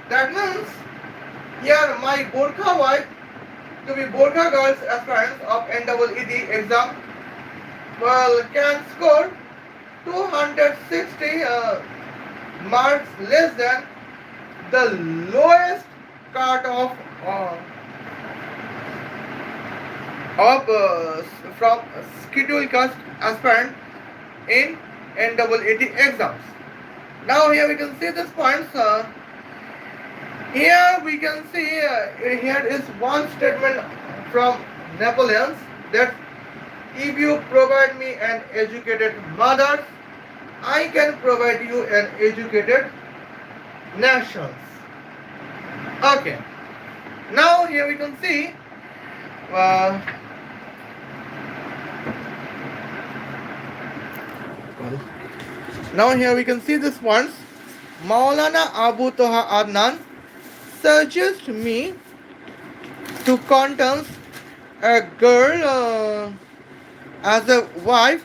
that means here my burqa wife to be burqa girls aspirants of NEET exam can score 260 marks less than the lowest cutoff from scheduled cast aspirant in NEET exams. Now here we can see this points. Here we can see here is one statement from Napoleon that if you provide me an educated mother, I can provide you an educated nations. Okay. Now here we can see now here we can see this ones. Maulana Abu Toha Adnan suggests me to contest a girl as a wife,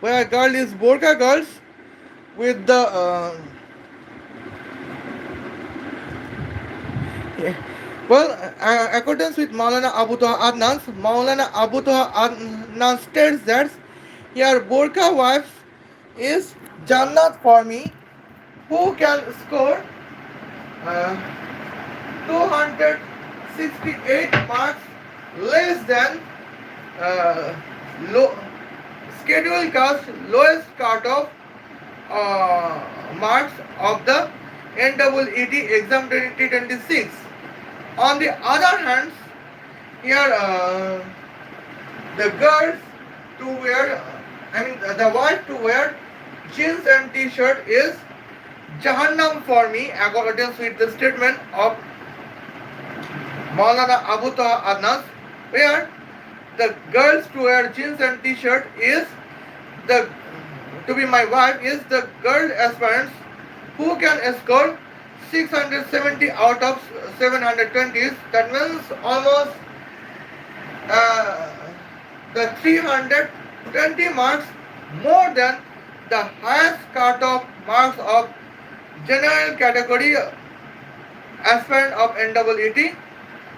where a girl is burqa girls with the Well, accordance with Maulana Abu Toha Adnan, Maulana Abu Toha Adnan states that your Burqa wife is Jannat for me, who can score uh, 268 marks less than uh, low, schedule cast lowest cutoff marks of the NEET exam 2026. On the other hand, here the girls to wear, the wife to wear jeans and t-shirt is Jahannam for me, according with the statement of Maulana Abu Taha Adnan, where the girls to wear jeans and t-shirt is the to be my wife is the girl aspirants who can score 670 out of 720. That means almost uh, the 320 marks more than the highest cutoff marks of general category aspirant of NEET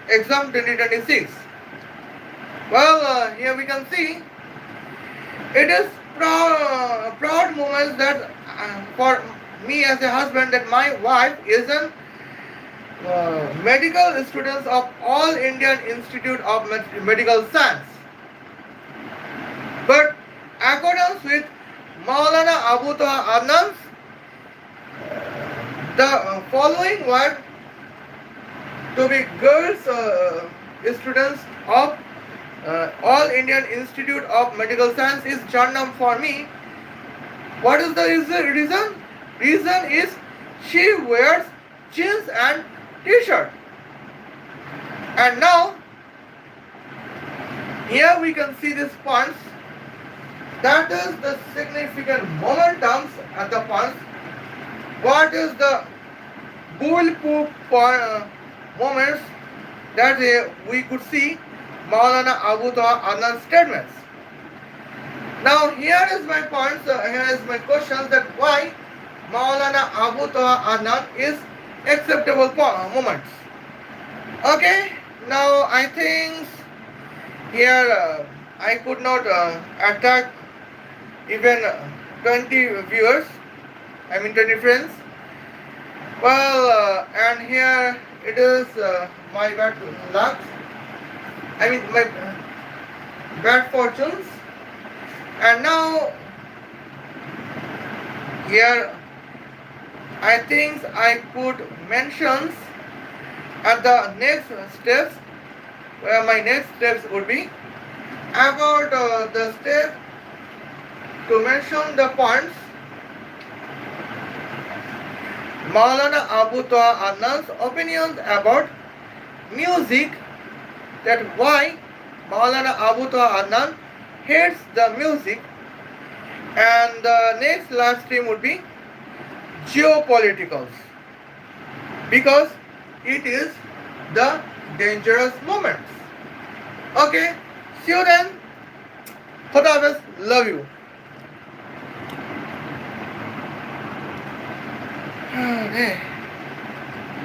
exam 2026. Well, here we can see it is proud moments that for me as a husband that my wife is an medical student of All Indian Institute of Medical Science. But accordance with Maulana Abu Taha Adnan, the following word to be girls students of All Indian Institute of Medical Science is Jannam for me. What is the reason? Reason is she wears jeans and t-shirt. And now here we can see these points. That is the significant momentums at the points. What is the bulletproof moments that we could see Maulana Abu Taha Adnan statements. Now here is my points, here is my questions that why Maulana Abu Taha Adnan is acceptable moments. Okay, now I think here I could not attack even 20 viewers, 20 friends. Well, and here it is my bad luck. My bad fortunes. And now here I think I could mention at the next steps, where my next steps would be about the step to mention the points Maulana Abu Taha Adnan's opinions about music, that why Maulana Abu Taha Adnan hates the music, and the next live stream would be geopoliticals, because it is the dangerous moments. Okay, see you then. Khuda Hafiz, love you. Okay.